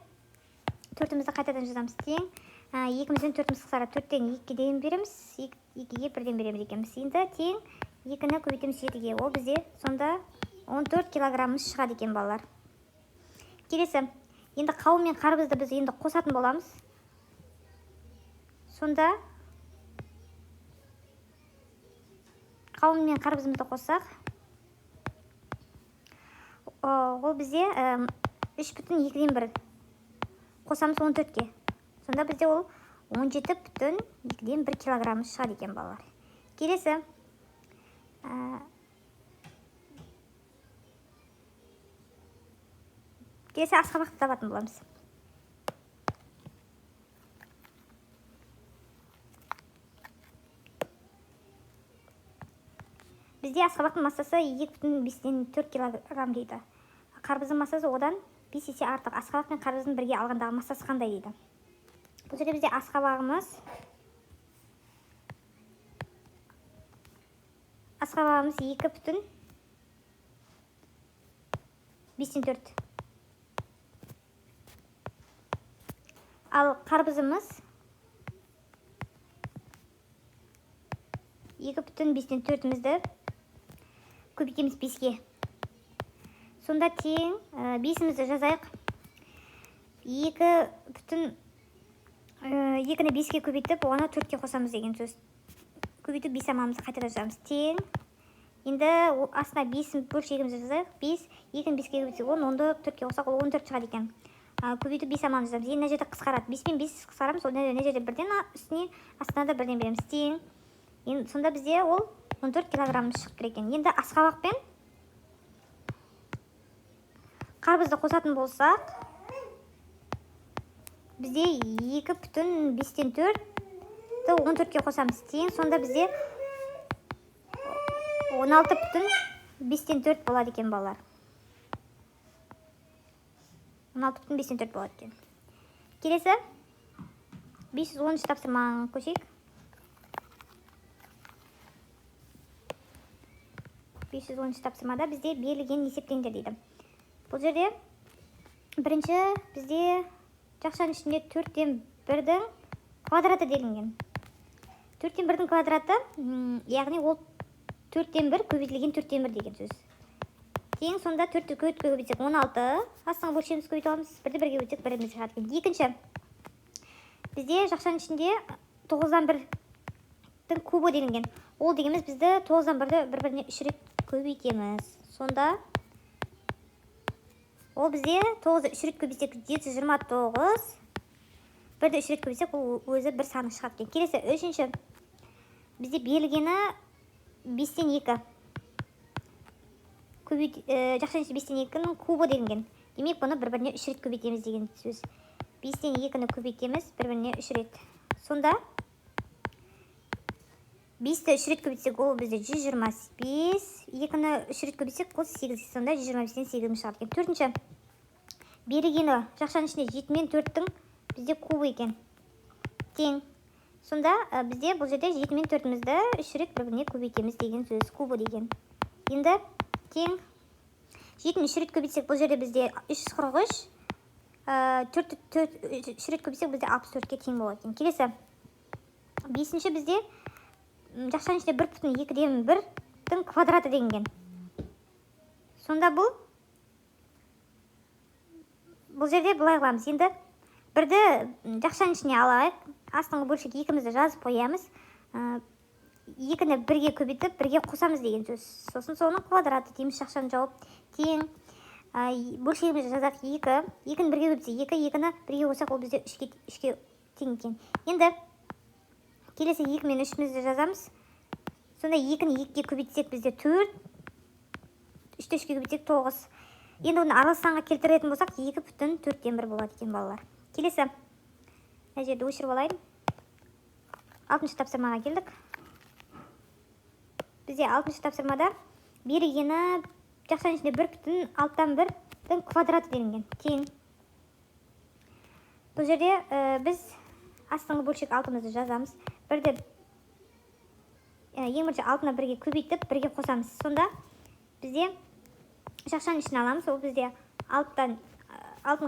4-мізді қайтадан жазамыз. Тең 2-мізден 4-міз қысқарады. 4-тен 2-ден береміз, 2-ге 1-ден береміз екенбіз. Енді тең 2-ні көбейтеміз 7-ге. Ол бізде сонда 14 килограммыз шығады екен, балалар. Келесі, енді қауын мен қарбызды біз енді қосатын боламыз. Сонда қауын мен қарбызымызды қоссақ, ол бізде 3,2-ден 1 қосамыз 14-ке. Сонда бізде ол 17,2-ден 1 килограммыз шығады екен, балалар. Келесі асқабақты табатын боламыз. Бізде асқабақтың массасы 2,5-ден 4 килограмм дейді. Қарбыздың массасы одан 5 есе артық. Асқабақ пен қарбыздың бірге алғандағы массасы қандай дейді. Бұл жерде бізде асқабағымыз 2,5-ден 4. Ал қарбызымыз 2,5-ден 4-мізді көбейтеміз 5-ге. сонда тең 5-імізді жазайық. 2,5-ні 5-ке көбейтіп, оны 4-ке қосамыз деген сөз. Көбейтіп 5 амалымызды қайтадан жазамыз. Тең. Енді астына 5 бөлшегімізді жазайық. 5, 2-ні 5-ке көбейтсек 10, 10-ды 4-ке қосақ, ол 14 шығады екен. Көбейтіп 5 амалымызды жазамыз. Енді мына жерде қысқарады. 5 пен 5 қысқарамыз, мына жерде бірден үстіне, астына да бірден береміз. Тең. Енді сонда бізде ол 14 килограммыз шығып тұр екен. Енді асқабақпен қарбызды қосатын болсақ, бізде 2,5-тен 4-ті 14-ке қосамыз. Тең, сонда бізде 16,5-тен 4 болады екен, балалар. 16,5-тен 4 болады екен. Келесі 510 тапсырмаға көшейік. 510 тапсырмада бізде берілген есептеңдер дейді. Бұл жерде бірінші бізде жақшаның ішінде 4-тен 1-дің квадраты делінген. 4-тен 1-дің квадраты, яғни ол 4-тен 1 көбейтілген 4-тен 1 деген сөз. Тең, сонда 4-ті көбейтсек 16, астыңғы бөлшегіміз көбейте аламыз, 1-ді 1-ге көбейтсек 1-іміз шығады екен. Екінші, бізде жақшаның ішінде 9-дан 1-дің кубы делінген. Ол дегеніміз бізді 9-дан 1-ді бір-біріне 3 рет көбейтеміз. Сонда ол бізде 9-ды 3 рет көбейтсек 729, 1-ді 3 рет көбейтсек ол өзі бір саны шығады екен. Келесі үшінші, бізде берілгені 5-тен 2. Жақшаның ішінде 5-тен 2-нің кубы делінген. Демек, бұны бір-біріне 3 рет көбейтеміз деген сөз. 5-тен 2-ні көбейтеміз бір-біріне 3 рет. Сонда 5-ті 3 рет көбейтсек, ол бізде 125, 2-ні 3 рет көбейтсек, ол 8, сонда 125-тен 8 шығады екен. Төртінші, берілгені жақшаның ішінде 7 мен 4-тің бізде кубы екен. Тең. Сонда бізде бұл жерде 7 мен 4-мізді 3 рет бір-біріне көбейтеміз деген сөз, кубы деген. Енді тең. 7-ні 3 рет көбейтсек, бұл жерде бізде 343, 4-ті 3 рет көбейтсек, бізде 64-ке тең болады екен. Келесі, бесінші бізде жақшаның ішінде 1,2-ден 1-дің квадраты делінген. Сонда бұл жерде былай қыламыз. Енді 1-ді жақшаның ішіне алайық, астыңғы бөлшек 2-мізді жазып қоямыз. 2-ні 1-ге көбейтіп 1-ге қосамыз деген сөз. Сосын соның квадраты дейміз, жақшаның жауап. Тең. Бөлшегімізді жазақ 2. 2-ні 1-ге көбейтсек 2, 2-ні 1-ге қосақ, ол бізде 3-ге тең екен. Енді келесі 2 мен 3-мізді жазамыз. Сонда 2-ні 2-ге көбейтсек бізде 4, 3-ті 3-ге көбейтсек 9. Енді оны аралы санға келтіретін болсақ, 2,4-тен 1 болады екен, балалар. Келесі, мына жерді өшіріп алайын. 6-шы тапсырмаға келдік. Бізде 6-шы тапсырмада берілгені жақшаның ішінде 1,6-дан 1-дің квадраты делінген. Тең. Бұл жерде біз астыңғы бөлшек 6-мызды жазамыз. Ең бірінші 6-ны 1-ге көбейтіп 1-ге қосамыз. Сонда бізде жақшаның ішіне аламыз. Ол бізде 6-ны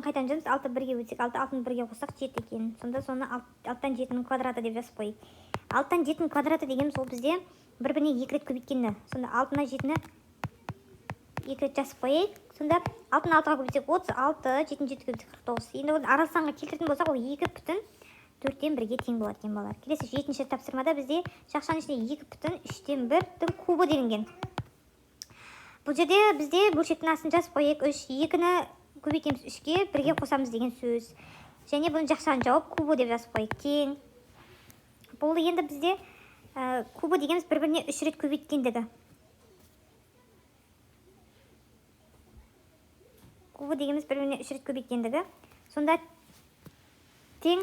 қайтан жазамыз. 6-ны 1-ге өтсек, 6-ны 1-ге қосақ 7 екен. Сонда соны 6-тан 7-нің квадраты деп жазып қойып. 6-тан 7-нің квадраты дегеніміз ол бізде бір-біріне 2 рет көбейткені. Сонда 6-на 7-ні 2 рет жазып қойып. Сонда 6-ны 6-ға көбейтсек 36, 7-ні 7-ге көбейтсек 49. Енді оны арал санға келтіретін болсақ, ол 2,4-тен 1-ге тең болады екен, балалар. Келесі 7-ші тапсырмада бізде жақшаның ішінде 2,3-тен 1-дің кубы делінген. Бұл жерде бізде бөлшектің астын жазып қойып, 2-ні көбейтеміз 3-ге, 1-ге қосамыз деген сөз. Және бұны жақшаның жауап кубы деп жазып қойып. Тең. Бұл енді бізде кубы дегеніміз бір-біріне 3 рет көбейткендігі. Кубы дегеніміз бір-біріне 3 рет көбейткендігі. Сонда тең.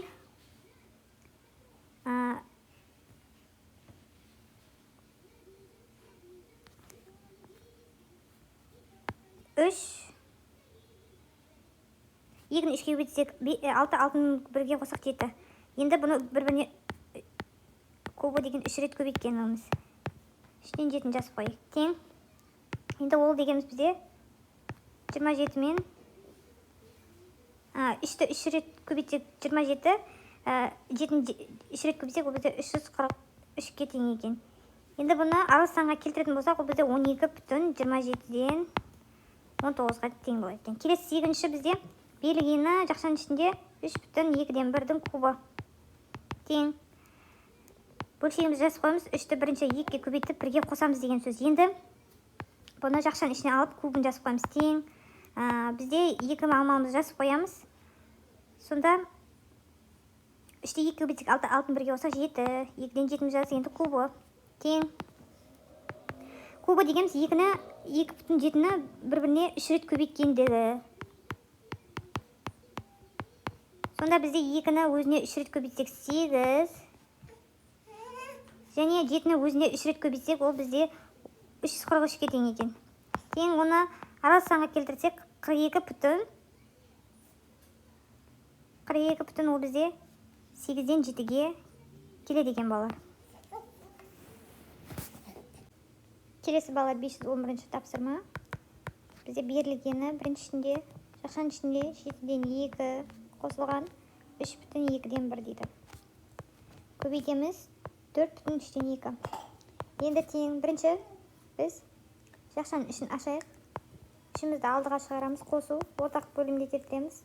2-ні 3-ге көбейтсек 6, 6-ны 1-ге қосақ 7. Енді бұны бір-біріне кубы деген 3 рет көбейткеніміз. 3-тен 7-ні жазып қойып. Тең. Енді ол дегеніміз бізде 27 мен 3-ті 3 рет көбейтсек 27, 7-ні 3 рет көбейтсек ол бізде 343-ке тең екен. Енді бұны арал санға келтіретін болсақ, ол бізде 12,27-ден 19-ға тең болады екен. Келесі сегізінші бізде берілгені жақшаның ішінде 3,2-ден 1-дің кубы тең. Бөлшегімізді жазып қоймыз. 3-ті бірінші 2-ге көбейтіп 1-ге қосамыз деген сөз. Енді бұны жақшаның ішіне алып кубын жазып қоймыз. Тең. Бізде 2 алмалымызды жазып қоямыз. Сонда 3-те 2 көбейтсек 6, 6-ны 1-ге қоссақ 7. 2-ден 7-ні жазып енді кубы тең. Кубы дегеніміз 2,7-ні бір-біріне 3 рет көбейткендігі. Сонда бізде 2-ні өзіне 3 рет көбейтсек 8. Және 7-ні өзіне 3 рет көбейтсек, ол бізде 343-ке тең екен. Тең, оны арал санға келтірсек 42 бүтін. 42 бүтін ол бізде 8-ден 7-ге келеді екен балалар. Келесі балалар 511-ші тапсырма. Бізде берілгені біріншісінде жақшаның ішінде 7-ден 2 қосылған 3,2-ден 1 дейді. Көбейтеміз 4,3-ден 2. Енді тең бірінші біз жақшаның ішін ашайық. Үшімізді алдыға шығарамыз, қосу, ортақ бөлімде келтіреміз.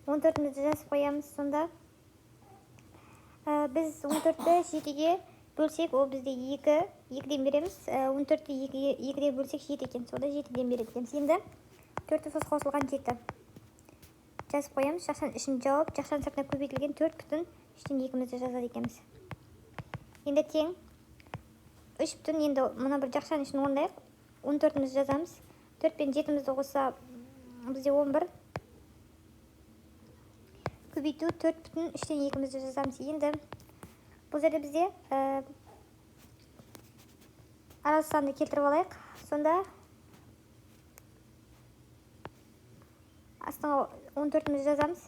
14-мізді жазып қоямыз. Сонда біз 14-ті 7-ге бөлсек, ол бізде 2, 2-ден береміз. 14-ті 2-де бөлсек 7 екен. Сонда 7-ден береді екенбіз. Енді 4-ті қосылған 7 жазып қоямыз. Жақшаның ішін жауып, жақшаның сыртына көбейтілген 4,3-ден 2-мізді жазады екенбіз. Енді тең 3 бүтін, енді мұна бір жақшаның ішін орындайық. 14-мізді жазамыз. 4 пен 7-мізді қоса бізде 11. Көбейту 4,3-ден 2-мізді жазамыз. Енді бұл жерде бізде арал санды келтіріп алайық. Сонда астыңа 14-мізді жазамыз.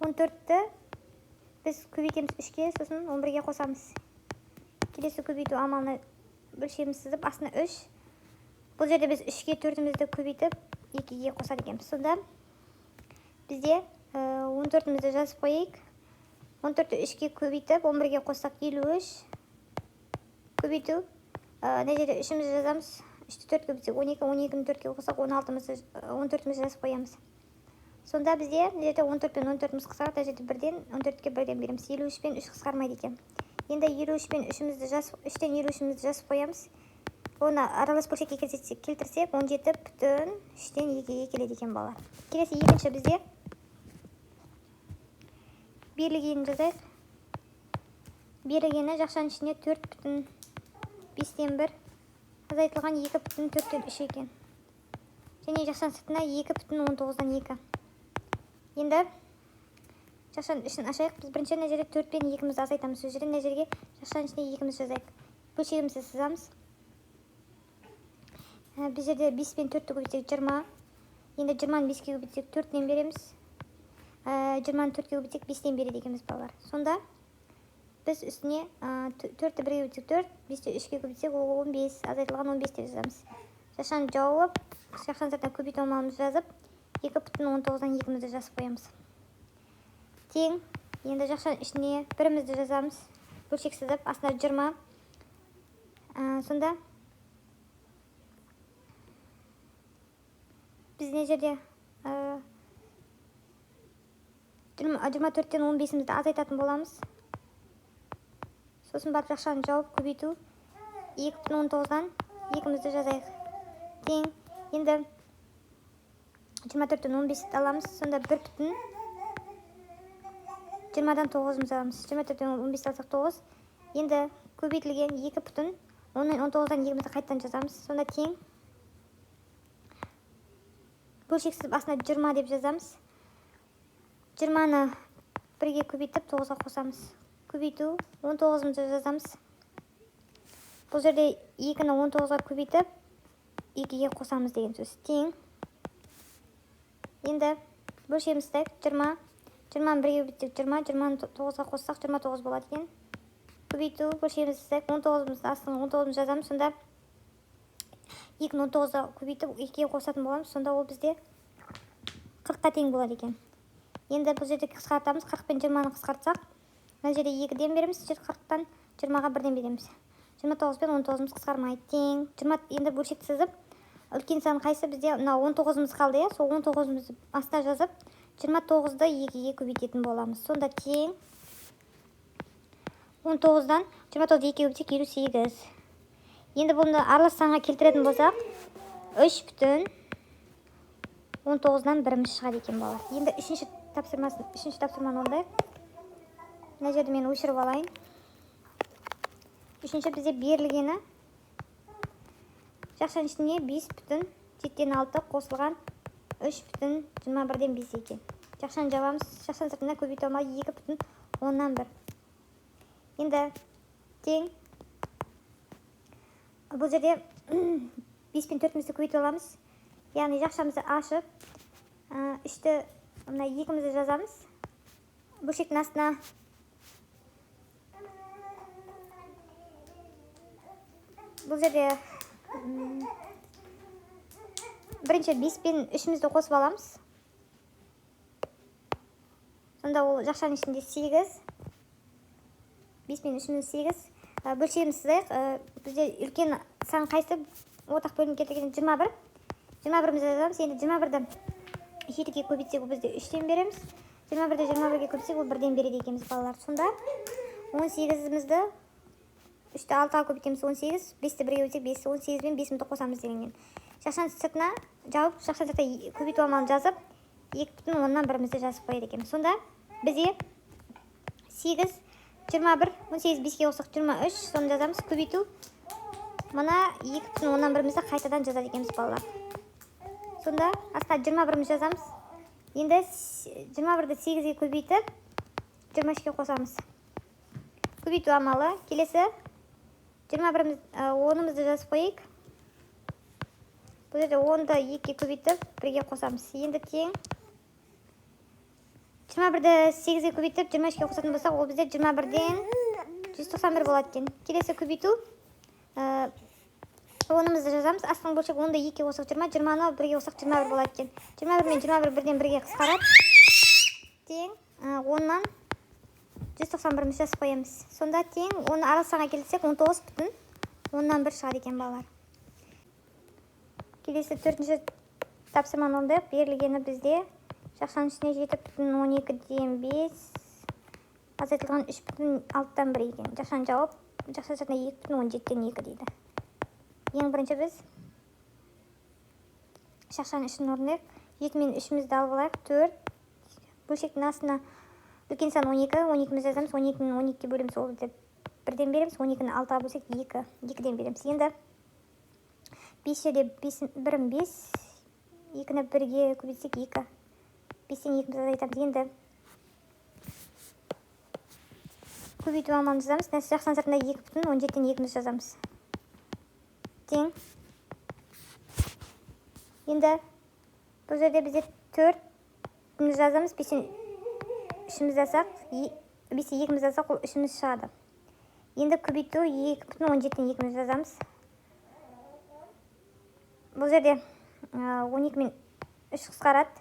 14-ті біз көбейтеміз 3-ке, сосын 11-ге қосамыз. Келесі көбейту амалына бөлшегіміз сызып, астына 3. Бұл жерде біз 3-ке 4-мізді көбейтіп 2-ге қосады екенбіз. Сонда бізде 14-мізді жазып қойайық. 14-ті 3-ке көбейтіп 11-ге қоссақ 53. Көбейту. Мына жерде 3-мізді жазамыз. 3-ті 4-ке көбейтсек 12, 12-ні 4-ке қоссақ 14-мізді жазып қоямыз. Сонда бізде мына жерде 14 пен 14-міз қысқарады, мына жерде 1-ден 14-ке 1-ден береміз. 53 пен 3 қысқармайды екен. Енді 53 пен 3-тен 53-мізді жазып қоямыз. Оны аралас бөлшекке келтірсек 17,3-тен 2-ге келеді екен балалар. Келесі екінші бізде берілгенін жазайық. Берілгені жақшаның ішіне 4,5-тен 1, азайтылған 2,4-тен 3 екен. Және жақшаның сыртына 2,19-дан 2. Енді жақшаның ішін ашайық. Біз бірінші мына жерде 4 пен 2-мізді азайтамыз. Сол жерде мына жерге жақшаның ішіне 2-мізді жазайық. Бөлшегімізді сызамыз. Біз жерде 5 пен 4-ті көбейтсек 20. Енді 20-ны 5-ке көбейтсек 4-ден береміз. 20-ны 4-ке көбейтсек 5-ден береді екенбіз балалар. Сонда біз үстіне 4-ті 1-ге көбейтсек 4, 5-ті 3-ке көбейтсек 15, азайтылған 15 деп жазамыз. Жақшаны жауып, жақшаның сыртына көбейту амалымызды жазып, 2,19-дан 2-мізді жазып қоямыз. Тең. Енді жақшаның ішіне 1-мізді жазамыз. Бөлшек сызып, астына 20. Сонда біз не жерде 24-тен 15-мізді азайтатын боламыз. Сосын барып жақшаны жауып көбейту 2,19-дан 2-мізді жазайық. Тең. Енді 24-тен 15-ті аламыз. Сонда 1 бүтін 20-дан 9-мізді аламыз. 24-тен 15-ті алсақ 9. Енді көбейтілген 2 бүтін 19-дан 2-мізді қайттан жазамыз. Сонда тең. Бөлшек сызып астына 20 деп жазамыз. 20-ны 1-ге көбейтіп 9-ға қосамыз. Көбейту 19-мізді жазамыз. Бұл жерде 2-ні 19-ға көбейтіп 2-ге қосамыз деген сөз. Тең. Енді бөлшегімізді 20. 20-ны 1-ге көбейтсек 20, 20-ны 9-ға қоссақ 29 болады екен. Көбейту бөлшегімізді 19-мізді астына 19-мізді жазамыз. Сонда 2-ні 19-ға көбейтіп 2-ге қосатын боламыз. Сонда ол бізде 40-қа тең болады екен. Енді бұл жерде қысқартамыз. 40 пен 20-ны қысқартсақ мына жерде 2-ден береміз, 40-тан 20-ға 1-ден береміз. 29 пен 19-ымыз қысқармайды. Тең. 20 енді бөлшекті сызып, үлкен сан қайсы бізде мына 19-ымыз қалды, сол 19-ымызды астына жазып, 29-ды 2-ге көбейтетін боламыз. Сонда тең 19-дан 29-ды 2-ге көбейтсек 58. Енді бұны аралас санға келтіретін болсақ, 3,19-дан 1-іміз шығады екен балалар. Енді үшінші тапсырманы орындайық. Мына жерді мен өшіріп алайын. Үшінші бізде берілгені жақшаның ішіне 5,7-6 қосылған 3,21-ден 5 екен. Жақшаны жабамыз. Жақшаның сыртына көбейту амалы 2,10-нан 1. Енді тең. Бұл жерде 5 пен 4-мізді көбейтіп аламыз. Яғни жақшамызды ашып, 3-ті мына 2-мізді жазамыз. Бөлшектің астына бұл жерде бірінші 5 пен 3-мізді қосып аламыз. Сонда ол жақшаның ішінде 8. 5 пен 3-міз 8. Бөлшегіміз сызайық. Бізде үлкен сан қайсы ортақ бөлім келтірген 21. 21-мізді жазамыз. Енді 21-ді 7-ге көбейтсек, ол бізде 3-ден береміз. 21-ді 21-ге көбейтсек, ол 1-ден береді екенбіз балалар. Сонда 18-мізді 3-ті 6-ға көбейтеміз, 18. 5-ті 1-ге көбейтсек, 5. 18 мен 5-ді қосамыз дегеннен. Жақшаның сыртына жауып, жақшаның сыртына көбейту амалын жазып, 2,10-нан 1-мізді жазып қояды екенбіз. Сонда бізде 8, 21, 18, 5-ге қоссақ 23, соны жазамыз. Көбейту мына 2,10-нан 1-мізді қайтадан жазады екенбіз балалар. Сонда астына 21-мізді жазамыз. Енді 21-ді 8-ге көбейтіп 23-ге қосамыз. Көбейту амалы келесі 10-мізді жазып қойайық. Бұл жерде 10-ды 2-ге көбейтіп 1-ге қосамыз. Енді тең 21-ді 8-ге көбейтіп 23-ге қосатын болсақ, ол бізде 21-ден 191 болады екен. Келесі көбейту 10-мізді жазамыз. Астыңғы бөлшек 10-ды 2-ге қосақ 20, 20-ны 1-ге қосақ 21 болады екен. 21 мен 21 1-ден 1-ге қысқарады. Тең 10-нан 191-мізді жазып қоямыз. Сонда тең 10-ны аралас санға келтірсек 19,10-нан 1 шығады екен балалар. Келесі 4-ші тапсырманы орындайық. Берілгені бізде жақшаның ішіне 7,12-ден 5 азайтылған 3,6-дан 1 екен. Жақшаны жауып, жақшаның сыртына 2,17-ден 2 дейді. Ең бірінші біз жақшаның ішін орындайық. 7 мен 3-мізді алып алайық. 4. Бөлшектің астына үлкен сан 12. 12-мізді жазамыз. 12-ні 12-ге бөлеміз. Ол бізде 1-ден береміз. 12-ні 6-ға бөлсек 2-ден береміз. Енді 5 жерде 1-ім 5. 2-ні 1-ге көбейтсек 2. 5-тен 2-мізді азайтамыз. Енді көбейту амалын жазамыз. Жақшаның сыртында 2,17-ден 2-мізді жазамыз. Тең. Енді бұл жерде бізде 4-мізді жазамыз. 5-тен 3-мізді жазсақ, 5-тен 2-мізді жазсақ, ол 3-міз шығады. Енді көбейту 2,17-ден 2-мізді жазамыз. Бұл жерде 12 мен 3 қысқарады.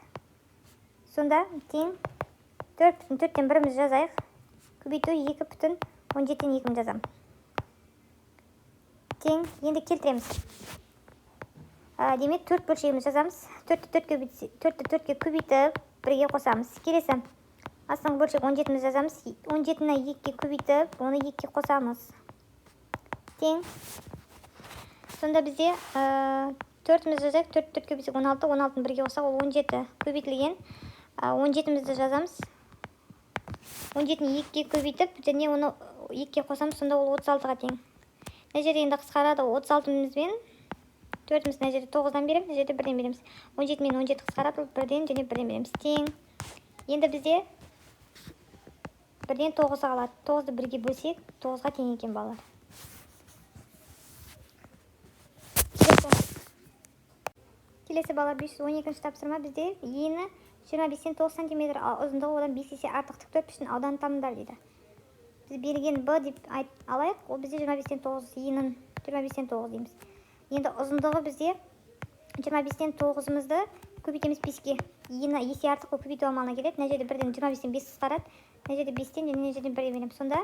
Сонда тең 4,4-тен 1-мізді жазайық. Көбейту 2,17-ден 2-мізді жазамын. Тең. Енді келтіреміз. Демек 4 бөлшегімізді жазамыз. 4-ті 4-ге көбейтіп 1-ге қосамыз. Келесі астыңғы бөлшек 17-мізді жазамыз. 17-ні 2-ге көбейтіп, оны 2-ге қосамыз. Тең. Сонда бізде 4-мізді жазайық. 4-ті 4-ге көбейтсек 16, 16-ны 1-ге қоссақ, ол 17 көбейтілген. 17-мізді жазамыз. 17-ні 2-ге көбейтіп, және оны 2-ге қосамыз. Сонда ол 36-ға тең. Мына жерде енді қысқарады. 36-мізбен 4-міз мына жерде 9-дан береміз, мына жерде 1-ден береміз. 17 мен 17 қысқарады, 1-ден және 1-ден береміз. Тең. Енді бізде 1-ден 9 қалады. 9-ды 1-ге бөлсек, 9-ға тең екен балалар. Келесі балалар 512-ші тапсырма бізде ені 25-тен 9 см, ұзындығы одан 5 есе артық тіктör пішін ауданы тамамдар дейді. Біз берген Б деп алайық, ол бізде 25-тен 9, енін 25-тен 9 дейміз. Енді ұзындығы бізде 25-тен 9-мызды көбейтеміз 5-ге. есе артық көбейту амалына келеді. Мына жерде 1-ден 25-тен 5 қысқарады. Мына жерде 5-тен және мына жерден 1-ден береміз. Сонда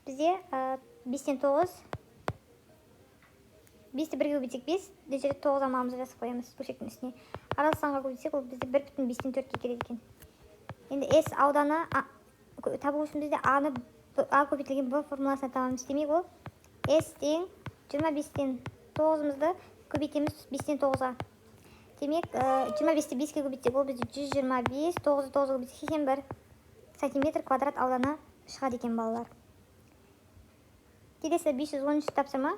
бізде 5-тен 9, 5-ті 1-ге көбейтсек 5, мына жерде 9 амалымызды жасап қоямыз бөлшектің үстіне. Аралық санға көбейтсек, ол бізде 1,5-тен 4-ке келеді екен. Енді S ауданы табу үшін бізде A көбейтілген B формуласына табамыз. Демек ол S тең 25-тен 9-мызды көбейтеміз 5-тен 9-ға. Демек 25-ті 5-ке көбейтсек, ол бізде 125, 9-ды 9-ға көбейтсек 81 сантиметр квадрат ауданы шығады екен балалар. Келесі 513 тапсырма.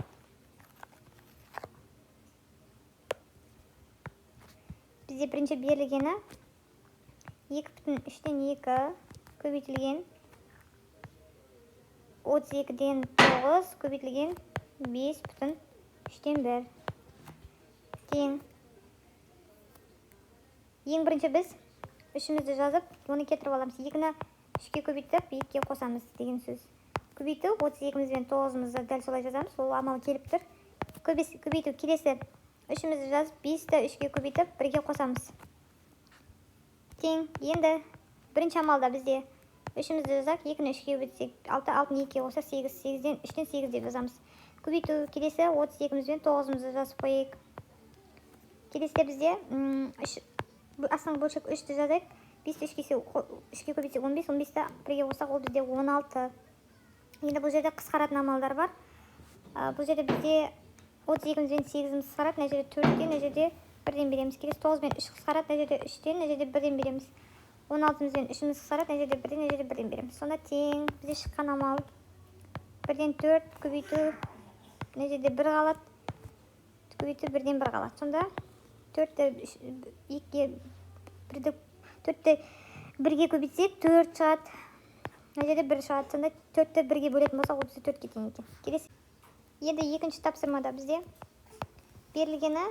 Бізде бірінші берілгені 2,3-тен 2 көбейтілген 32-ден 9 көбейтілген 5,3-тен 1 тең. Ең бірінші біз үшімізді жазып, оны кетіріп аламыз. 2-ні 3-ке көбейтіп, 2-ке қосамыз деген сөз. Көбейту 32-мізбен 9-мызды дәл солай жазамыз. Ол амал келіп тұр. Көбейту келесі үшімізді жазып, 5-ті 3-ке көбейтіп, 1-ге қосамыз. Тең. Енді бірінші амалда бізде үшімізді жазақ, 2-ні 3-ке көбейтсек, 6, 6-ны 2-ке қоса 8, 8-ден 3-тен 8 деп жазамыз. Көбейту келесі 32-мізбен 9-мызды жазып қойайық. Келесі бізде астыңғы бөлшек 3-ті жазайық. 5-ті 3-ке көбейтсек 15, 15-ті 1-ге қосақ, ол бізде 16. Енді бұл жерде қысқаратын амалдар бар. Бұл жерде бізде 32-мізбен 8-міз қысқарады, мына жерде 4-тен, мына жерде 1-ден береміз. Келесі 9-бен 3 қысқарады, мына жерде 3-тен, мына жерде 1-ден береміз. 16-мізбен 3-міз қысқарады, мына жерде 1-ден, мына жерде 1-ден береміз. Сонда тең бізде шыққан амал 1-ден 4 көбейту, мына жерде 1 қалады, көбейту 1-ден 1 қалады. Сонда 4-ті 1-ге көбейтсек 4 шығады, мына жерде 1 шығады. Сонда 4-ті 1-ге бөлетін болсақ, ол бізде 4-ке тең екен. Келесі. Енді екінші тапсырмада бізде берілгені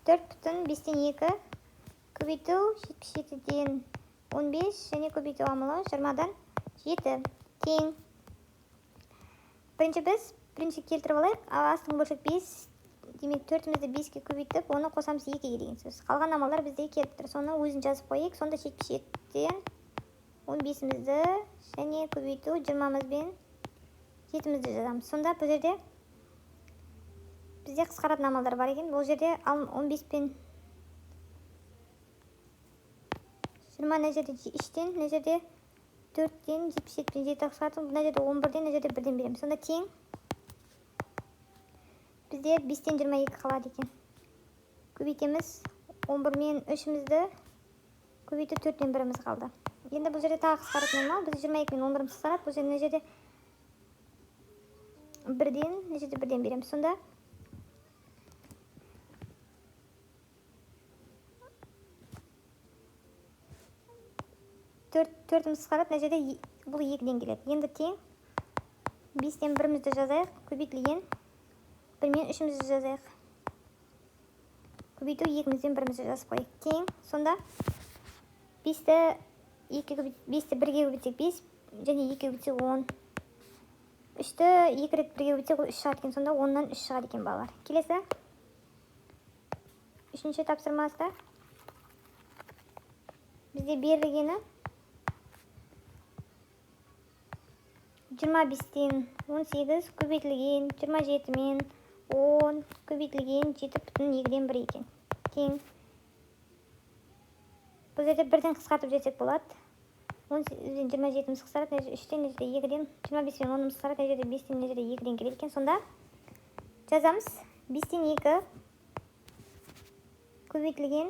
4,5-тен 2 көбейту 77-ден 15 және көбейту амалы 20-дан 7 тең. Бірінші келтіріп алайық. Астыңғы бөлшек 5, демек 4-мізді 5-ке көбейтіп, оны қосамыз 2-ге деген сөз. Қалған амалдар бізде келіп тұр. Соны өзін жазып қойайық. Сонда 77-ден 15-мізді және көбейту 20-мізбен 7-мізді жазамыз. Сонда бұл жерде бізде қысқаратын амалдар бар екен. Бұл жерде 15-пен 20, мына жерде 3-тен, мына жерде 4-тен 77-пен 7 қысқаратын, мына жерде 11-ден, мына жерде 1-ден береміз. Сонда тең бізде 5-тен 22 қалады екен. Көбейтеміз 11-мен 3-мізді, көбейту 4-тен 1-міз қалды. Енді бұл жерде тағы қысқаратын амал, біз 22-мен 11-міз қысқарады, бұл жерде мына жерде 1-ден, мына жерде 1-ден береміз. Сонда 4-міз қысқарады, мына жерде бұл 2-ден келеді. Енді тең 5-тен 1-мізді жазайық, көбейтілген 1-мен 3-мізді жазайық. Көбейту 2-мізден 1-мізді жазып қойайық. Тең. Сонда 5-ті 1-ге көбейтсек 5 және 2-ге көбейтсек 10. 3-ті 2 рет 1-ге көбейтсек 3 шығады екен. Сонда 10-нан 3 шығады екен балалар. Келесі. Үшінші тапсырмасында бізде берілгені 25-тен 18 көбейтілген 27-мен 10 көбейтілген 7,2-ден 1 екен. Тең. Бұл жерде 1-ден қысқартып жетсек болады. 18-ден 27-міз қысқарады, 3-тен 2-ден, 25-мен 10-мыз қысқарады, 5-тен 2-ден келеді екен. Сонда жазамыз 5-тен 2 көбейтілген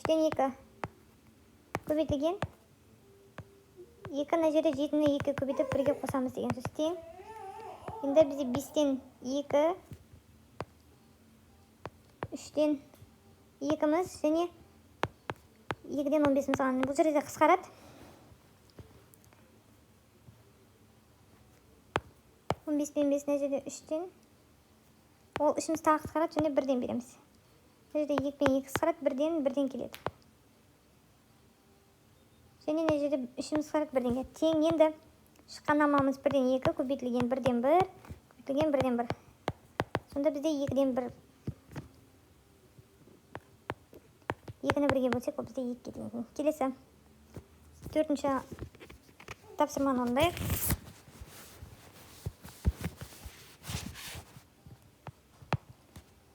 3-тен 2 көбейтілген 2, мына жерде 7-ні 2 көбейтіп 1-ге қосамыз деген сөз. Тең. Енді бізде 5-тен 2, 3-тен 2-міз және 2-ден 15-міз қалған. Бұл жерде қысқарады. 15-пен 5, мына жерде 3-тен. Ол 3-міз тағы қысқарады және 1-ден береміз. Мына жерде 2-пен 2 қысқарады, 1-ден келеді. Және мына жерде 3-міз қысқарады, 1-ден келеді. Тең. Енді шыққан амалымыз 1-ден 2 көбейтілген 1-ден 1 көбейтілген 1-ден 1. Сонда бізде 2-ден 1 2-ні 1-ге бөлсек, ол бізде 2 деген. Келесі 4-ші тапсырманы орындайық.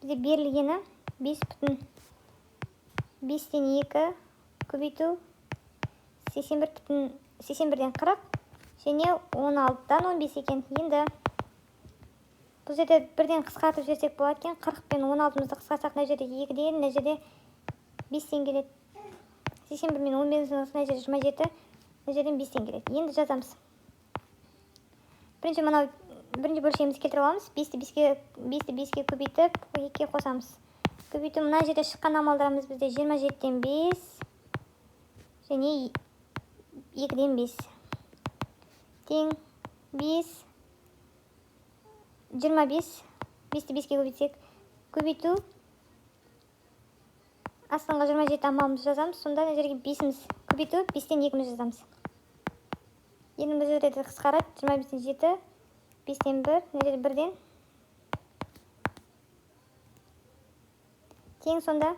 Бізде берілгені 5,5-тен 2 көбейту 81-ден 40 және 16-дан 15 екен. Енді бұл жерде бірден қысқартып жіберсек болады екен. 40 пен 16-мызды қысқартсақ, мына жерде 2-ден, мына жерде 5-тен келеді. 81 мен 15-мызды мына жерде 27, мына жерден 5-тен келеді. Енді жазамыз. Бірінші бөлшегімізді келтіріп аламыз. 5-ті 5-ге көбейтіп, 2-ге қосамыз. Көбейту мына жерде шыққан амалдарымыз бізде 27-ден 5 және 2-ден 5 тең 5, 25, 5-ті 5-ге көбейтсек, көбейту астыңғы 27 амалымызды жазамыз. Сонда мына жерге 5-міз көбейту 5-тен 2-міз жазамыз. Енді бұл жерде қысқарады. 25-тен 7, 5-тен 1, мына жерде 1-ден тең, сонда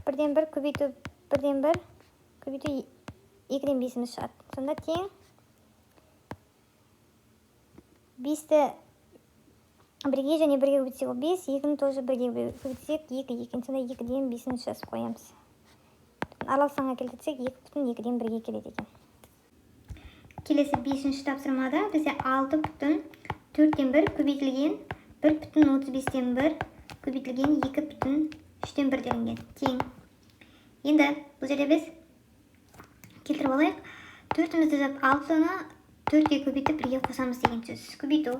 1-ден 1 көбейту 1-ден 1 көбейту 2-ден 5-міз шығады. Сонда тең 5-ті 1-ге және 1-ге көбейтсек, ол 5, 2-ні тоже 1-ге көбейтсек, 2 екен. Сонда 2-ден 5-міз жазып қоямыз. Аралық санға келтірсек, 2,2-ден 1-ге келеді екен. Келесі 5-ші тапсырмада бізде 6,4-тен 1 көбейтілген 1,35-тен 1 көбейтілген 2,3-тен 1 делінген. Тең. Енді бұл жерде біз келтіріп алайық. 4-мізді жазып 6-ны 4-ге көбейтіп 1-ге қосамыз деген сөз. Көбейту.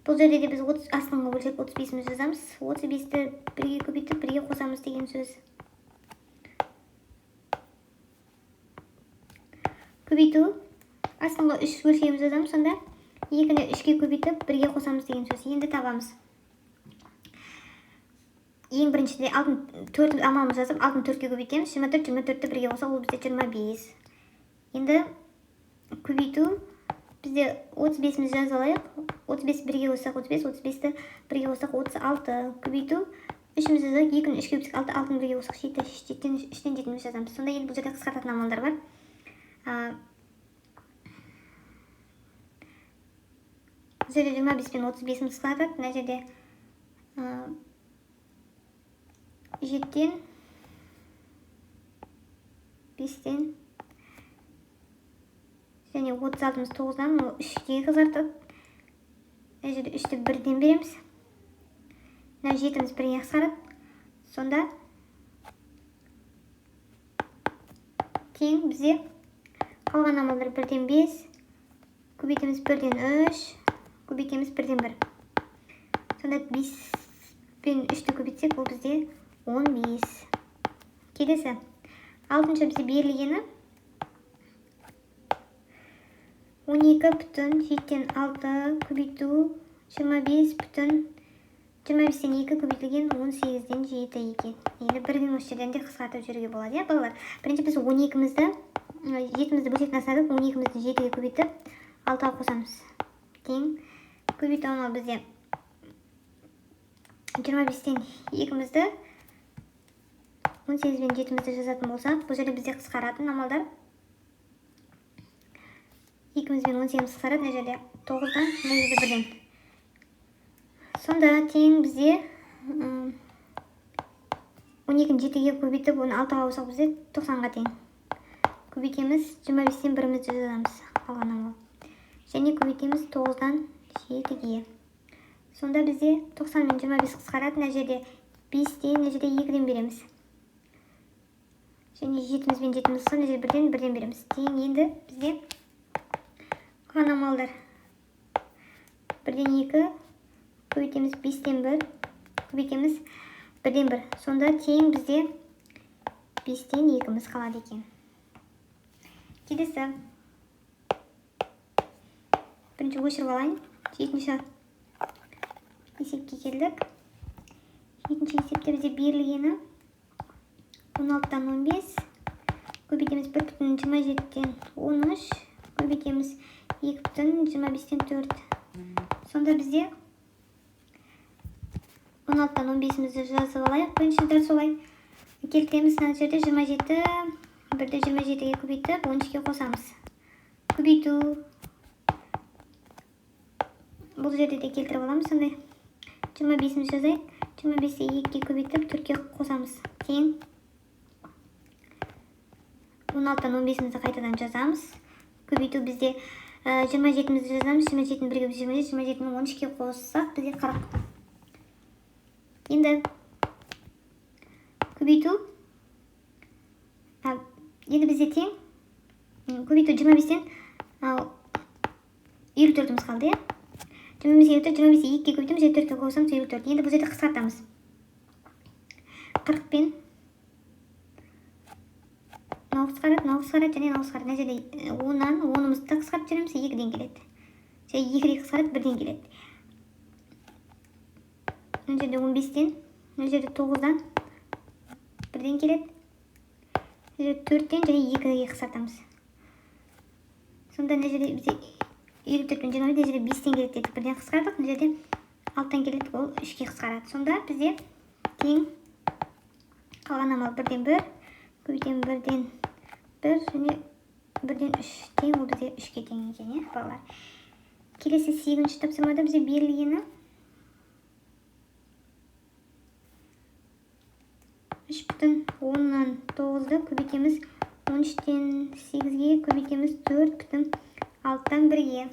Бұл жерде де біз астыңғы бөлсек 35-мізді жазамыз. 35-ті 1-ге көбейтіп 1-ге қосамыз деген сөз. Көбейту. Астыңғы 3 бөлшегімізді жазамыз. Сонда 2-ні 3-ге көбейтіп 1-ге қосамыз деген сөз. Енді табамыз. Ең біріншіде 4 амалымызды жазып, 6-ны 4-ге көбейтеміз. 24, 24-ті 1-ге қосақ, ол бізде 25. Енді көбейту. Бізде 35-мізді жазып алайық. 35-ті 1-ге қоссақ 35, 35-ті 1-ге қоссақ 36. Көбейту. 3-мізді жазып, 2-ні 3-ге көбейтсек 6, 6-ны 1-ге қоссақ 7, 3-тен 7-мізді жазамыз. Сонда енді бұл жерде қысқартатын амалдар бар. Бұл жерде 25 пен 35-міз қысқартады. Мына жерде 7-тен 5-тен және 36-мыз 9-дан 3-ге қысқартады. Мына жерде 3-ті 1-ден береміз. Мына 7-міз 1-ге қысқарады. Сонда тең бізде қалған амалдар 1-ден 5, көбейтеміз 1-ден 3, көбейтеміз 1-ден 1. Сонда 5 пен 3-ті көбейтсек, ол бізде 15. Келесі 6-шы бізде берілгені 12,7-тен 6 көбейту 25-тен 2 көбейтілген 18-ден 7 екен. Енді бірдің осы жерден де қысқартып жүруге болады, балалар. Бірінші біз 7-мізді бөлшектен асырдық, 12-мізді 7-ге көбейтіп 6-ға қосамыз. Тең. Көбейту амалы бізде 25-тен 2-мізді 18 бен 7-мізді жазатын болсақ, бұл жерде бізде қысқаратын амалдар 2-міз бен 18-міз қысқарады. Мына жерде 9-дан, мына жерде 1-ден. Сонда тең бізде 12-ні 7-ге көбейтіп, оны 6-ға қоссақ бізде 90-ға тең. Көбейтеміз 25-тен 1-мізді жазамыз. Қалған амал. Және көбейтеміз 9-дан 7-ге. Сонда бізде 90 мен 25 қысқарады. Мына жерде 5-тен, мына жерде 2-ден береміз. Және 7-міз бен 7-міз қысқарады. Мына жерде 1-ден береміз. Тең. Енді бізде қалған амалдар 1-ден 2, көбейтеміз 5-тен 1, көбейтеміз 1-ден 1. Сонда тең бізде 5-тен 2-міз қалады екен. Келесі. Бірінші өшіріп алайын. 7-ші есепке келдік. 7-ші есепте бізде берілгені 16-дан 15, көбейтеміз 1,27-тен 13, көбейтеміз 2,25-тен 4. Сонда бізде 16-дан 15-мізді жазып алайық. Біріншіден солай. келтіреміз. Мына жерде 27, 1-ді 27-ге көбейтіп 13-ге қосамыз. Көбейту. Бұл жерде де келтіріп аламыз. Сондай 25-іміз жазайық. 25-ті 2-ге көбейтіп 4-ге қосамыз. Тең 16-тан 15-імізді қайтадан жазамыз. Көбейту бізде 27-імізді жазамыз. 27-ні 1-ге 27-ні 13-ге қоссақ бізде 40. Енді көбейту. Енді бізде тең. Көбейту 25-тен 54-іміз қалды, е? 25-ге 25-ті 2-ге көбейтіп 4-ге қосамыз 54. Енді бұл жерде қысқартамыз. 40 пен мынау қысқарады, және мынау қысқарады. Мына жерде 10-нан 10-ымызды қысқартып жібереміз, 2-ден келеді. 2-ге қысқарады, 1-ден келеді. Мына жерде 15-тен, мына жерде 9-дан 1-ден келеді. Мына жерде 4-тен және 2-ге қысқартамыз. Сонда мына жерде бізде 54 пен 25, мына жерде 5-тен келеді дедік, 1-ден қысқардық. Мына жерде 6-тан келеді, ол 3-ге қысқарады. Сонда бізде тең қалған амал 1-ден 1, көбейтем 1-ден 1 және 1-ден 3 тең, ол бізде 3-ге тең екен, е, балалар. Келесі 8-ші тапсырмада бізде берілгені 3,10-нан 9-ды көбейтеміз 13-тен 8-ге, көбейтеміз 4,6-тан 1-ге.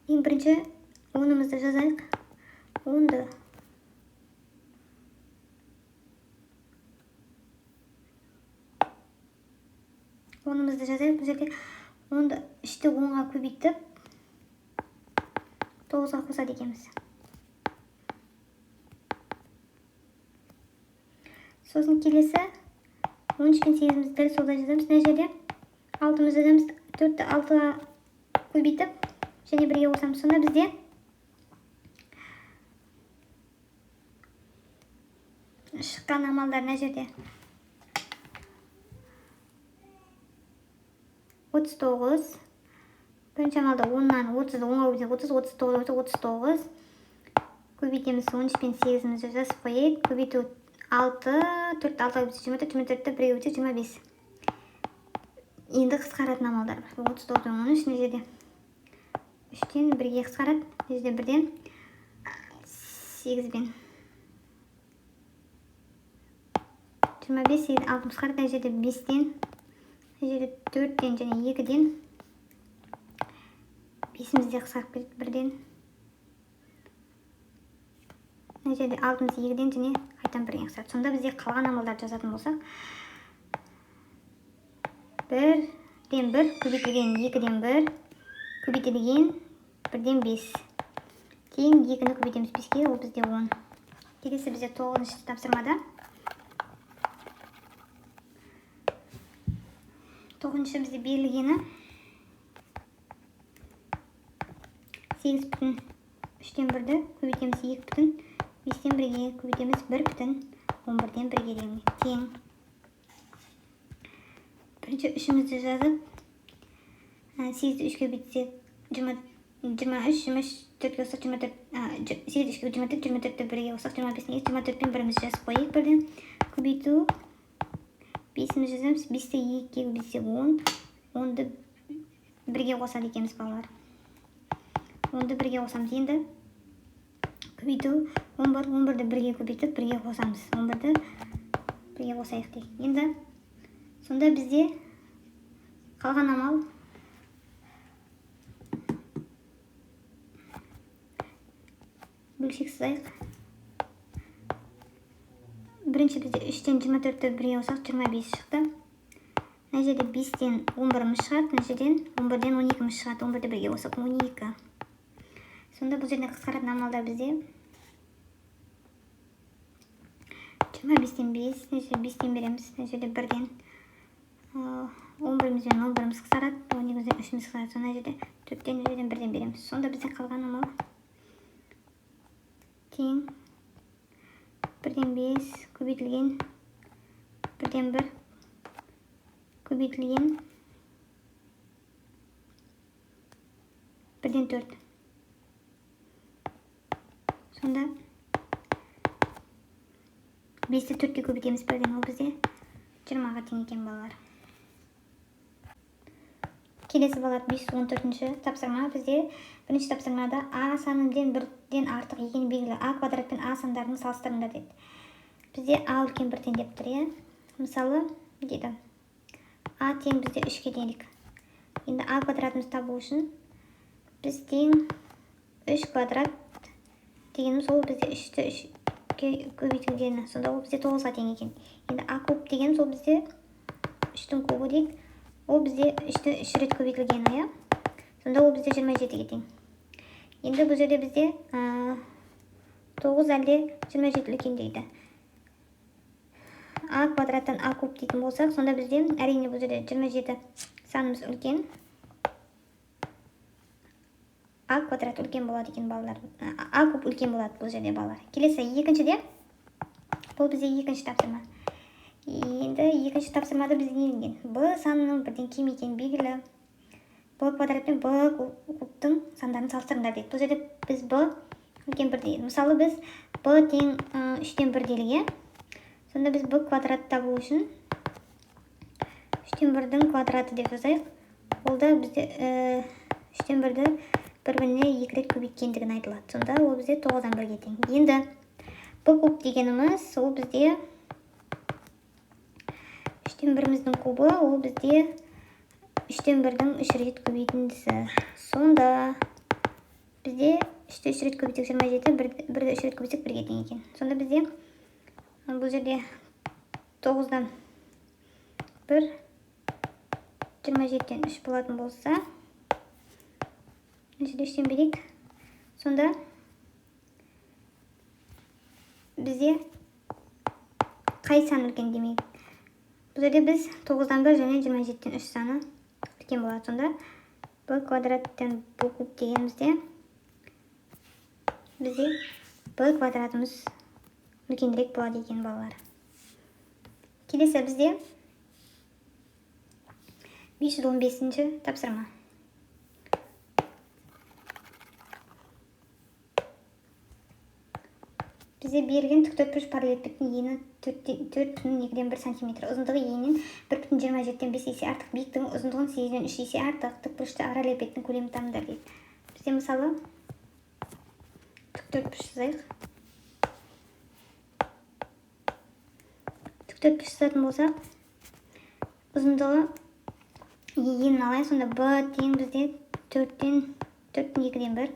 Ең бірінші 10-ымызды жазайық. 10-ды 10-ымызды жазайық. Бұл жерде 10-ды 3-ті 10-ға көбейтіп 9-ға қосады екенбіз. Сосын келесі 13 пен 8-імізді дәл солай жазамыз. Мына жерде 6-ымызды жазамыз. 4-ті 6-ға көбейтіп және 1-ге қосамыз. Сонда бізде шыққан амалдар мына жерде 39. Бірінші амалда 10-нан 30-ды 10-ға көбейтіп 30, 39 көбейтеміз 13 пен 8-імізді жазып қойайық. Көбейту 6, 4-ті 6-ға көбейтіп 24, 24-ті 1-ге көбейтіп 25. Енді қысқаратын амалдар бар. 39 пен 13, мына жерде 3-тен 1-ге қысқарады. Мына жерде 1-ден 8 пен 25, 6 қысқарады. Мына жерде 5-тен, мына жерде 4-тен және 2-ден 5-імізде қысқарып кетеді 1-ден. Мына жерде 6-ымыз 2-ден және қайтадан 1-ге қысқарады. Сонда бізде қалған амалдарды жазатын болсақ, 1-ден 1 көбейтілген 2-ден 1 көбейтілген 1-ден 5 тең 2-ні көбейтеміз 5-ге, ол бізде 10. Келесі бізде 9-шы тапсырмада 9-шы бізде берілгені 8,3-тен 1-ді көбейтеміз 2,5-тен 1-ге көбейтеміз 1,11-ден 1-ге тең. Бірінші 3-імізді жазып 8-ді 3-ге көбейтсек 23, 24-ге қоссақ 24, 8-ді 3-ге 24, 24-ті 1-ге қоссақ 25, 24 пен 1-імізді жазып қойайық. Бірден көбейту 5-імізді жазамыз. 5-ті 2-ге көбейтсек 10, 10-ды 1-ге қосады екенбіз балалар. 10-ды 1-ге қосамыз. Енді көбейту 11, 11-ді 1-ге көбейтіп 1-ге қосамыз. 11-ді 1-ге қосайық дейік. Енді сонда бізде қалған амал бөлшек сызайық. Бірінші бізде 3-тен 24-ті 1-ге қоссақ 25 шықты. Мына жерде 5-тен 11-іміз шығады. Мына жерден 11-ден 12-іміз шығады. 11-ді 1-ге қоссақ 12. Сонда бұл жерде қысқаратын амалдар бізде 25-тен 5, мына жерде 5-тен береміз. Мына жерде 1-ден 11-іміз бен 11-іміз қысқарады. 12-імізден 3-іміз қысқарады. Сонда жерде 4-тен 1-ден береміз. Сонда бізде қалған амал тең 1-ден 5 көбейтілген 1-ден 1 көбейтілген 1-ден 4. Сонда 5-ті 4-ке көбейтеміз бірден, ол бізде 20-ға тең екен балалар. Келесі балалар 514-ші тапсырма. Бізде бірінші тапсырмада а санымен бірден артық екені белгілі. А квадрат пен а сандарының салыстырыңдар деді. Бізде а үлкен бірден деп тұр, иә. Мысалы, деді. А тең бізде 3-ке теңдік. Енді а квадратымыз табу үшін біз тең 3 квадрат дегеніміз ол бізде 3-ті 3-ке көбейтілгені. Сонда ол бізде 9-ға тең екен. Енді а куб дегеніміз ол бізде 3-тің кубы дейік. Ол бізде 3-ті 3 рет көбейтілгені, иә. Сонда ол бізде 27-ге тең. Енді бұл жерде бізде 9 әлде 27 үлкен дейді. А квадраттан а куб дейтін болсақ, сонда бізде әрине бұл жерде 27 санымыз үлкен. А квадрат үлкен болады екен балалар. А куб үлкен болады бұл жерде балалар. Келесі екіншіде, бұл бізде екінші тапсырма. Енді екінші тапсырмада бізде нелінген? Б санының бірден кем екені белгілі. Б квадрат пен Б кубтың сандарын салыстырыңдар дейді. Бұл жерде біз Б үлкен бір дейді. Мысалы біз Б тең 3-тен 1 деліге. Сонда біз Б квадрат табу үшін 3-тен 1-дің квадраты деп жазайық. Ол да бізде 3-тен 1-ді бір-біріне 2 рет көбейткендігін айтылады. Сонда ол бізде 9-дан 1-ге тең. Енді Б куб дегеніміз ол бізде 3-тен 1-міздің кубы, ол бізде 3-тен 1-дің 3 рет көбейтіндісі. Сонда бізде 3-ті 3 рет көбейтсек 27, 1-ді 3 рет көбейтсек 1-ге тең екен. Сонда бізде бұл жерде 9-дан 1, 27-тен 3 болатын болса, жерде 3-тен берейік. Сонда бізде қай сан үлкен демейік? Бұл жерде біз 9-дан 1 және 27-тен 3 саны үлкен болады. Сонда Б квадраттан Б куб дегенімізде бізде Б квадратымыз үлкенірек болады екен балалар. Келесі бізде 515-ші тапсырма. Бізде берілген тіктөртбұрыш параллелепипедтің ені 4,2-ден 1 см, ұзындығы енінен 1,27-ден 5 есе артық, биіктігінің ұзындығын 8-ден 3 есе артық, тікбұрышты параллелепипедтің көлемін табыңдар дейді. Бізде мысалы тіктөртбұрыш жазайық. Тіктөртбұрыш жазатын болсақ, ұзындығы енін алайық. Сонда Б тең бізде 4,2-ден 1,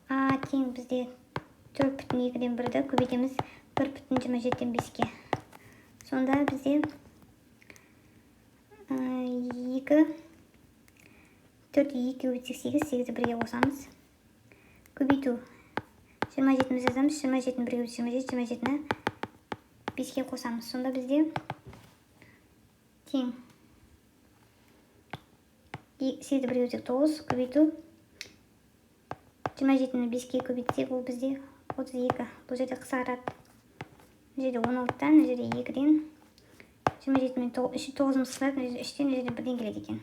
А тең бізде 4,2-ден 1-ді көбейтеміз 1,27-ден 5-ке. Сонда бізде 4-ге көбейтсек 8, 8-ді 1-ге қосамыз. Көбейту 27-міз жазамыз, 27-ні 1-ге көбейтсек 27, 27-ні 5-ке қосамыз. Сонда бізде тең 8-ді 1-ге көбейтсек 9, көбейту 27-ні 5-ке көбейтсек ол бізде 32. Бұл жерде қысқарады. Бұл жерде 16-тан, бұл жерде 2-ден, 27-мен 9-мыз қысқарады, бұл жерде 3-тен, бұл жерде 1-ден келеді екен.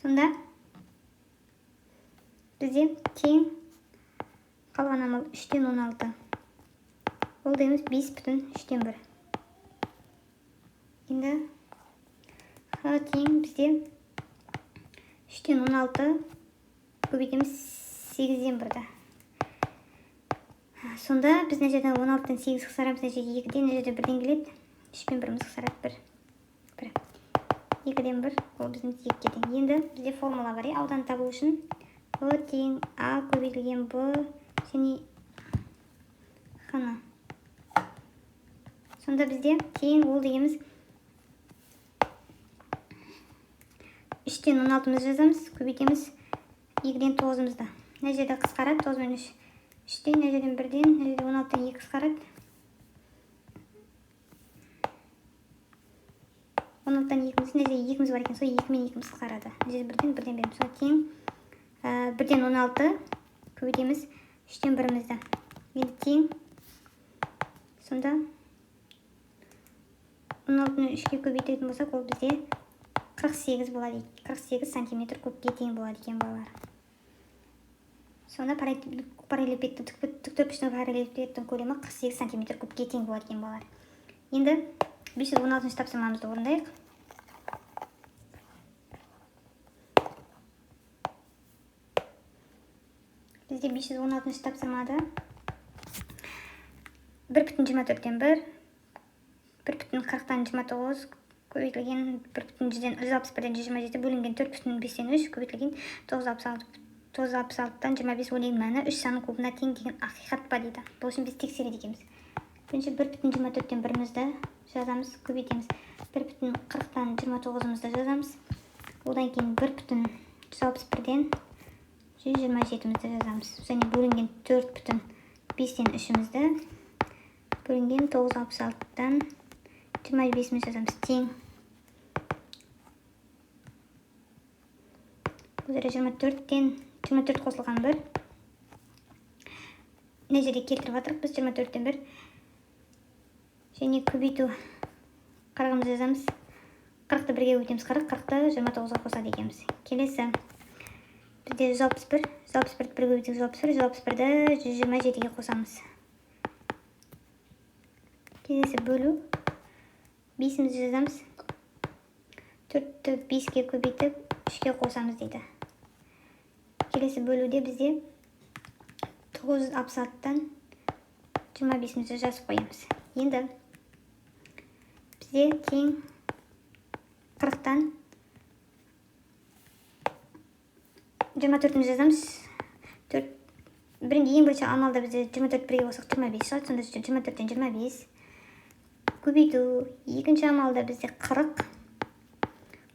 Сонда бізде тең қалған амал 3-тен 16. Ол дейміз 5,3-тен 1. Енді Х тең бізде 3-тен 16 көбейтеміз 8-ден 1-ді. Сонда біз мына жерден 16-тан 8 қысқарамыз, мына жерде 2-ден, мына жерде 1-ден келеді. 3-пен 1-міз қысқарады 1. 2-ден 1 ол біздің 2-ге тең. Енді бізде формула бар, аудан табу үшін Б тең А көбейтілген Б және Х-ны. Сонда бізде тең ол дегеніміз 3-тен 16-мыз жазамыз, көбейтеміз 2-ден 9-мызды. Мына жерде қысқарады 9 мен 3. 3-тен, мына жерден 1-ден, мына жерде 16-тан 2 қысқарады. 16-тан 2-міз, мына жерде 2-міз бар екен, сол 2 мен 2-міз қысқарады. Мына жерде 1-ден береміз. Сол тең 1-ден 16 көбейтеміз 3-тен 1-мізді. Енді тең. Сонда 16-ны 3-ке көбейтетін болсақ, ол бізде 48 болады. 48 сантиметр кубке тең болады екен балалар. Сонда тіктөртбұрыштың параллелепипедтің көлемі 48 сантиметр кубке тең болады екен балалар. Енді 516 тапсырмамызды орындайық. Бізде 516 тапсырмада 1,24-тен 1, 1,40-тан 29 көбейтілген 1,161-ден 127 бөлінген 4,5-тен 3 көбейтілген 966-тан 25 өлең мәні 3 санының кубына тең деген ақиқат па дейді. Бұл үшін біз тексереді екенбіз. Бірінші 1,24-тен 1-мізді жазамыз, көбейтеміз. 1,40-тан 29-мізді жазамыз. Одан кейін 1,161-ден 127-мізді жазамыз. Және бөлінген 4,5-тен 3-мізді бөлінген 966-тан 25-мізді жазамыз. Тең. Бұл жерде 24 қосылған 1. Мына жерде келтіріп жатырық біз 24-тен 1. Және көбейту 40-мызды жазамыз. 40-ты 1-ге өтеміз 40, 40-ты 29-ға қосады екенбіз. Келесі бізде 161, 161-ді 1-ге өтеміз 161, 161-ді 127-ге қосамыз. Келесі бөлу 5-мізді жазамыз. 4-ті 5-ге көбейтіп 3-ге қосамыз дейді. Келесі бөлуде бізде 966-тан 25-мізді жазып қоямыз. Енді бізде тең 40-тан 24-мізді жазамыз. Бірінде ең бірінші амалда бізде 24 1-ге қосақ 25 шығады. Сонда 24-тен 25 көбейту. Екінші амалда бізде 40.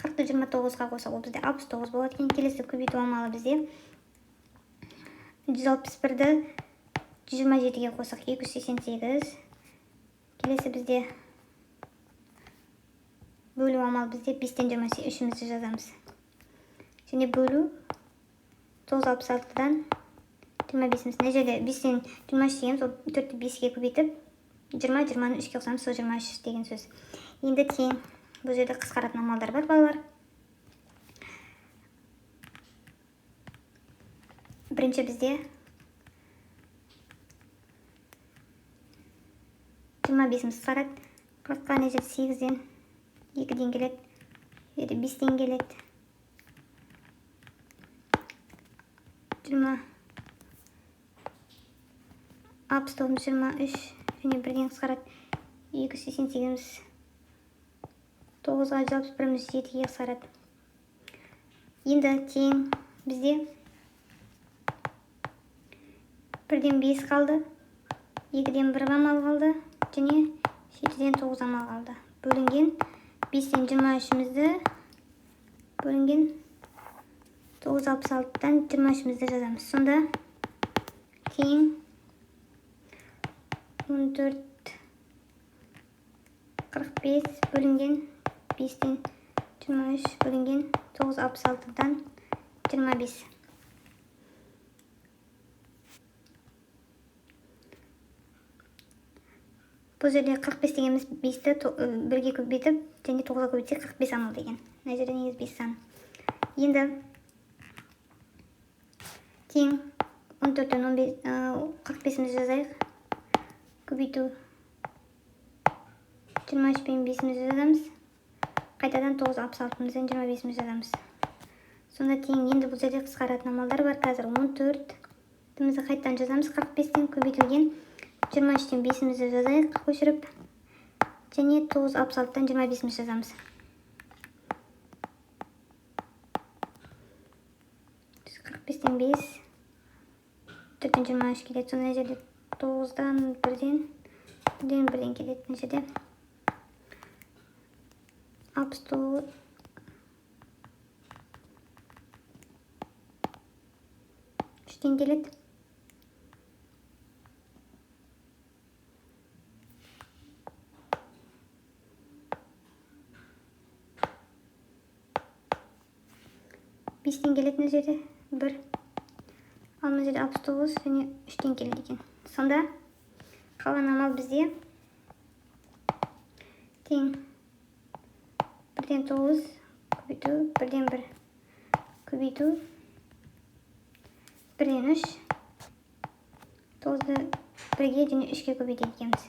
40-ты 29-ға қосақ, ол бізде 69 болады екен. Келесі көбейту амалы бізде 161-ді 27-ге қосақ 288. Келесі бізде бөлу амалы бізде 5-тен 23-мізді жазамыз. Және бөлу 966-дан 25-міз. Мына жерде 5-тен 23 дегеніміз, ол 4-ті 5-ге көбейтіп 20-ны 3-ге қосамыз, сол 23 деген сөз. Енді тең. Бұл жерде қысқаратын амалдар бар балалар. Бірінші бізде 25-міз қысқарады. 40-қа не жерде 8-ден 2-ден келеді. Жерде 5-ден келеді. 69-міз 23 және 1-ден қысқарады. 288-міз 9-ға 161-міз 7-ге қысқарады. Енді тең бізде 1-ден 5 қалды, 2-ден 1 амал қалды, және 7-ден 9 амал қалды. Бөлінген 5-тен 23-мізді бөлінген 966-тан 23-мізді жазамыз. Сонда тең 14 45 бөлінген 5-тен 23 бөлінген 966-дан 25. Бұл жерде 45 дегеніміз 5-ті 1-ге көбейтіп, және 9-ға көбейтсек 45 амал деген. Мына жерде негіз 5 сан. Енді тең 14-тен 45-мізді жазайық. Көбейту 23 пен 5-мізді жазамыз. Қайтадан 966-мізден 25-мізді жазамыз. Сонда тең. Енді бұл жерде қысқаратын амалдар бар. Қазір 14-мізді қайтадан жазамыз. 45-тен көбейтілген 23-тен 5-мізді жазайық көшіріп. Және 966-тан 25-мізді жазамыз. 45-тен 5, 4-тен 23 келеді. Сонда жерде 9-дан 1-ден келеді. Мына жерде 69 3-ден келеді. Бестен келеді мына жерде 1. Ал мына жерде 69 және 3-ден келеді екен. Сонда қалған амал бізде тең 1-ден 9 көбейту 1-ден 1 көбейту 1-ден 3 9-ды 1-ге және 3-ке көбейтеді екенбіз.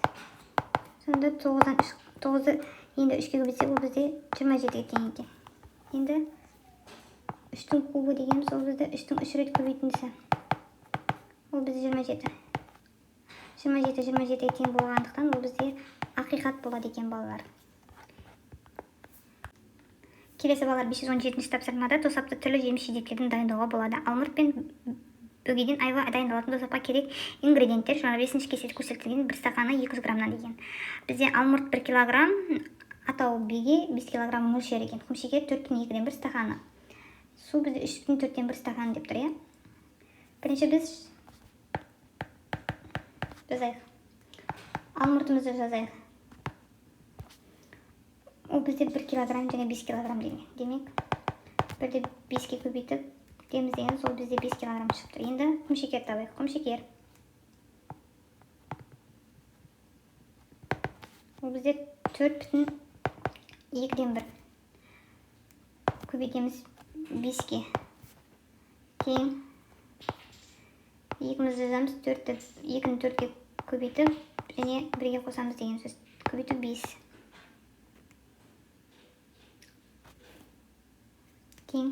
Сонда 9-ды енді 3-ке көбейтсек, ол бізде 27-ге тең екен. Енді 3-тің кубы дегеніміз, ол бізде 3-тің 3 рет көбейтіндісі. Ол бізде 27. 27-ге тең болғандықтан, ол бізде ақиқат болады екен, балалар. Келесі балалар 517-ші тапсырмада тосапты түрлі жеміс-жидектерден дайындауға болады. Алмұрт пен бөгеден айва дайындалатын тосапқа керек ингредиенттер 5-ші кестеде көрсетілген 1 стақаны 200 граммнан деген. Бізде алмұрт 1 килограмм, атау беге 5 килограмм мөлшері екен. Құмшекер 4,2-ден 1 стақаны. Су бізде 3,4-ден 1 стақаны деп тұр, Бірінші біз жазайық. Алмұртымызды жазайық. Ол бізде 1 килограмм және 5 килограмм деген. Демек, бірде 5-ке көбейтіп деміз деген, сол бізде 5 килограмм шығып тұр. Енді құмшекер табайық. Құмшекер. Ол бізде 4,2-ден 1. Көбейтеміз 5-ке. Тең. 2-мізді жазамыз, 2-ні 4-ке көбейтіп, және 1-ге қосамыз деген сөз. Көбейту 5. Тең.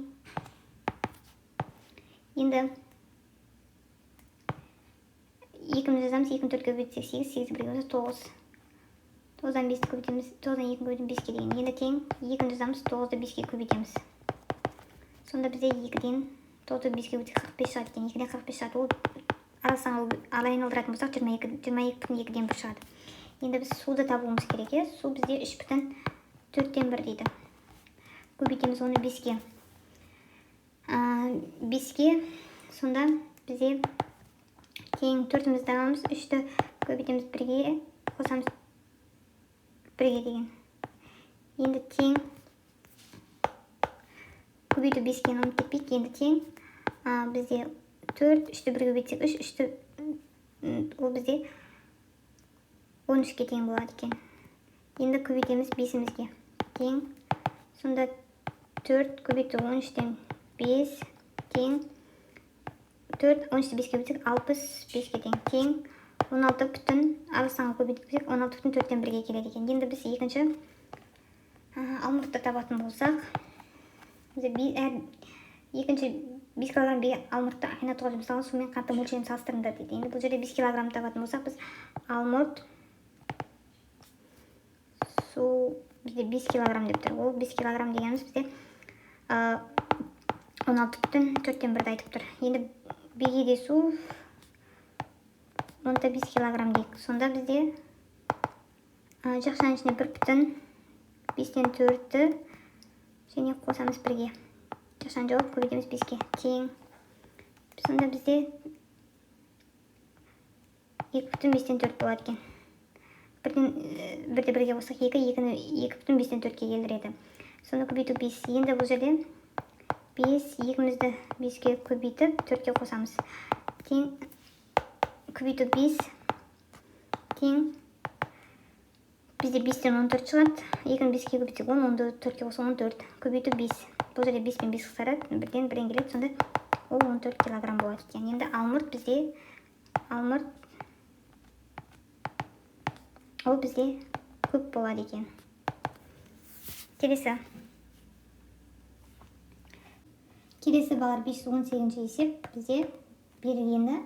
Енді 2-мізді жазамыз, 2-ні 4-ке көбейтсек 8, 8-ді 1-ге қосамыз 9. 9-дан 5-ті көбейтеміз, 9-дан 2-ні көбейтеміз 5-ке деген. Енді тең, 2-ні жазамыз, 9-ды 5-ке көбейтеміз. Сонда бізде 2-ден 9-ды 5-ке көбейтсек 45 шығады екен. 2-ден 45 шығады. Ол айналдыратын болсақ 22,2-ден 1 шығады. Енді біз суды табуымыз керек, Су бізде 3,4-ден 1 дейді. Көбейтеміз оны 5-ке. 5-ке, сонда бізде тең 4-мізді аламыз, 3-ті көбейтеміз 1-ге, қосамыз 1-ге деген. Енді тең көбейту 5-ке ұмытып кетпейік. Енді тең бізде 4, 3-ті 1-ге көбейтсек 3, 3-ті ол бізде 13-ке тең болады екен. Енді көбейтеміз 5-мізге. Тең. Сонда 4 көбейту 13-тен 5 тең. 4, 13-ті 5-ке көбейтсек 65-ке тең. Тең. 16 бүтін арасаңа көбейтсек 16,4-тен 1-ге келеді екен. Енді біз екінші алмұртты табатын болсақ, екінші 5 килограмм алмұртты қайнатуға жұмсалған сумен қанты мөлшерін салыстырыңдар дейді. Енді бұл жерде 5 килограмм табатын болсақ, біз алмұрт су бізде 5 килограмм деп тұр. Ол 5 килограмм дегеніміз бізде 16,4-тен 1-ді айтып тұр. Енді бегеде су 5 килограмм дейік. Сонда бізде жақшаның ішіне 1,5-тен 4-ті және қосамыз 1-ге. Жақшаны жауап көбейтеміз 5-ке. Тең. Сонда бізде 2,5-тен 4 болады екен. 1-де 1-ге қоссақ 2, 2-ні 2,5-тен 4-ке келдіреді. Сонда көбейту 5. Енді бұл жерде 5, 2-мізді 5-ке көбейтіп 4-ке қосамыз. Тең. Көбейту 5. Тең. Бізде 5-тен 14 шығады. 2-ні 5-ке көбейтсек 10, 10-ды 4-ке қосып 14. Көбейту 5. Бұл жерде 5 пен 5 қысқарады. 1-ден 1-ден келеді. Сонда ол 14 килограмм болады екен. Енді алмұрт бізде ол бізде көп болады екен. Келесі балар 518-ші есеп бізде берілгені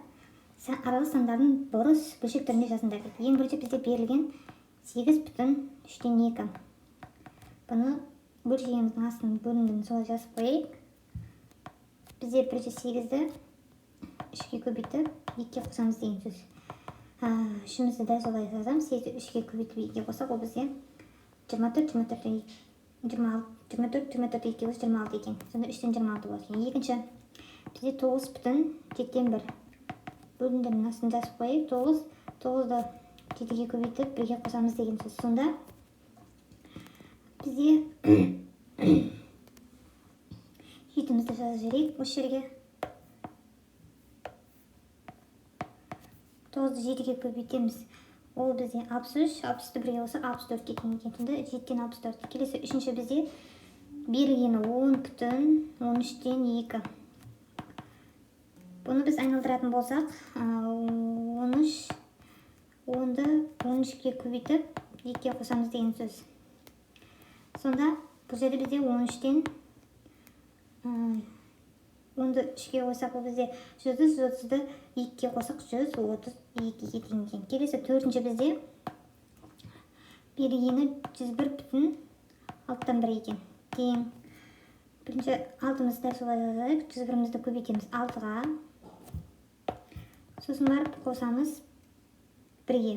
аралық сандардың бұрыс бөлшектерінде жазыңдар дейді. Ең бірінші бізде берілген 8,3-тен 2. Бұны бөлшегіміздің астын бөлімдігін солай жазып қойайық. Бізде бірінші 8-ді 3-ке көбейтіп 2-ке қосамыз деген сөз. Үшімізді дәл солай жазамыз. 8-ді 3-ке көбейтіп 2-ке қосақ, ол бізде 24, 2-ке қосып 26 екен. Сонда 3-тен 26 болады екен. Екінші бізде 9,7-ден 1. Бөлімдердің астын жазып қойайық. 9-ды 7-ге көбейтіп 1-ге қосамыз деген сөз. Сонда бізде 7-мізді жазып жіберейік осы жерге. 9-ды 7-ге көбейтеміз. Ол бізде 63, 60-ды 1-ге қосақ 64-ке тең екен. Сонда 7-тен 64. Келесі үшінші бізде берілгені 10,13-тен 2. Бұны біз айналдыратын болсақ, 10 13 10-ды 13-ке көбейтіп 2-ге қосамыз деген сөз. Сонда бұл жерде бізде 13-тен 10-ды 3-ге қосақ, бұл бізде 130-ды 2-ге қосақ 132-ге тең екен. Келесі 4-ші бізде бергені 101,6-тан 1 екен. Тең. Бірінші 6-мызды дәл солай жазайық. 101-мізді көбейтеміз 6-ға. Сосын барып қосамыз 1-ге.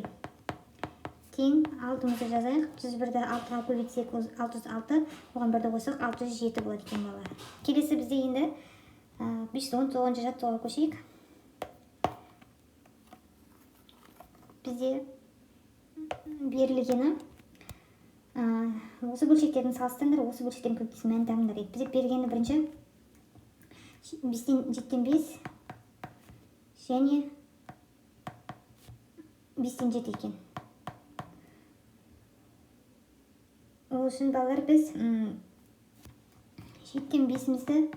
Тең 6-мызды жазайық. 101-ді 6-ға көбейтсек 606, оған 1-ді қосақ 607 болады екен балалар. Келесі бізде енді 519-ші жаттығуға көшейік. Бізде берілгені осы бөлшектердің салыстырыңдар, осы бөлшектердің көбейтесін мән табыңдар дейді. Бізде бергені бірінші 5-тен 7-тен 5 және 5-тен 7 екен. Ол үшін балалар біз 7-тен 5-мізді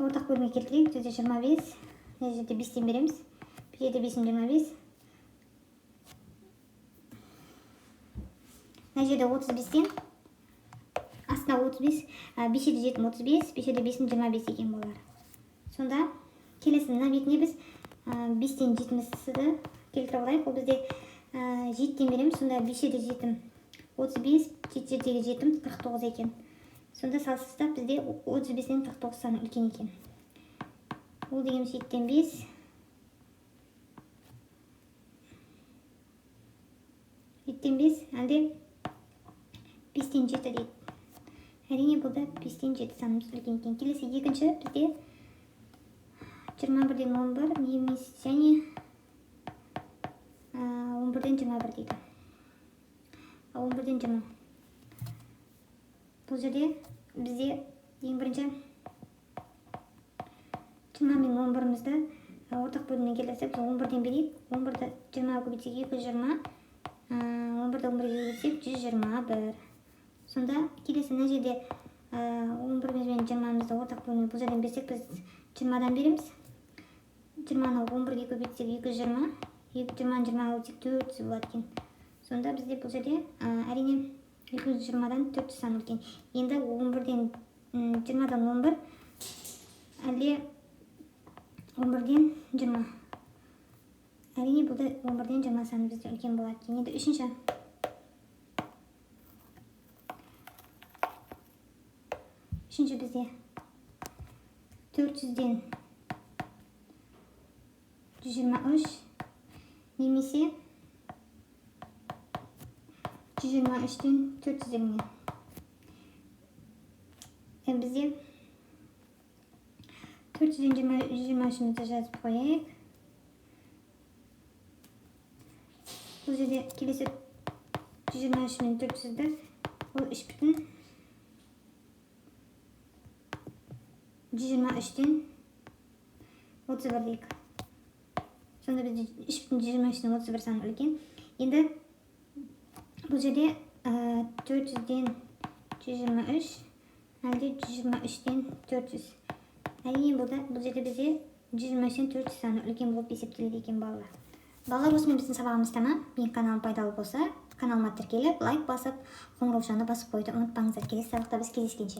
ортақ бөлімге келтірейік. Бұл жерде 25, мына жерде 5-тен береміз. Бұл жерде 5-тен 25. Мына жерде 35-тен астына 35, 5-ді 7-ін 35, 5-ді 5-ін 25 екен балалар. Сонда келесі мына бетіне біз 5-тен 7-мізді келтіріп алайық. Ол бізде 7-тен береміз. Сонда 5-ді 7-ін 35, 7-ді 7-ін 49 екен. Сонда салыстырсақ бізде 35-тен 49 саны үлкен екен. Ол деген 7-тен 5, 7-тен 5, әлде 5-тен 7 дейді. Әрине бұл да 5-тен 7 санымыз үлкен екен. Келесі екінші бізде 21-ден 11 немесе және 11-ден 21 дейді. 11-ден 20. Бұл жерде бізде ең бірінші 20 мен 11-мізді ортақ бөлімнен келтірсек, 11-ден берейік. 11-ді 20-ға көбейтсек 220, 11-ді 11-ге көбейтсек 121. Сонда келесі мына жерде 11-міз бен 20-мізді ортақ бөлімге бұл жерден берсек, біз 20-дан береміз. 20-ны 11-ге көбейтсек 220, 20-ны 20-ға көбейтсек 400 болады екен. Сонда бізде бұл жерде әрине 220-дан 400 сан үлкен. Енді 11-ден 20-дан 11, әлде 11-ден 20. Әрине бұл да 11-ден 20 саны бізде үлкен болады екен. Енді үшінші. Үшінші бізде 400-ден 123 немесе 123-ден 400-ден. Бізде 400-ден 123-мізді жазып қояйық. Бұл жерде келесі 123 мен 400-ді ол 3,123-ден 31 дейік. Сонда бізде 3,123-ден 31 саны үлкен. Енді бұл жерде 400-ден 123, әлде 123-ден 400. Әрине бұл жерде бізде 123-ден 400 саны үлкен болып есептеледі екен балалар. Балалар, осымен біздің сабағымыз тамам. Менің каналым пайдалы болса, каналыма тіркеліп, лайк басып, қоңыраушаны басып қойды ұмытпаңыздар. Келесі сабақта біз кездескенше.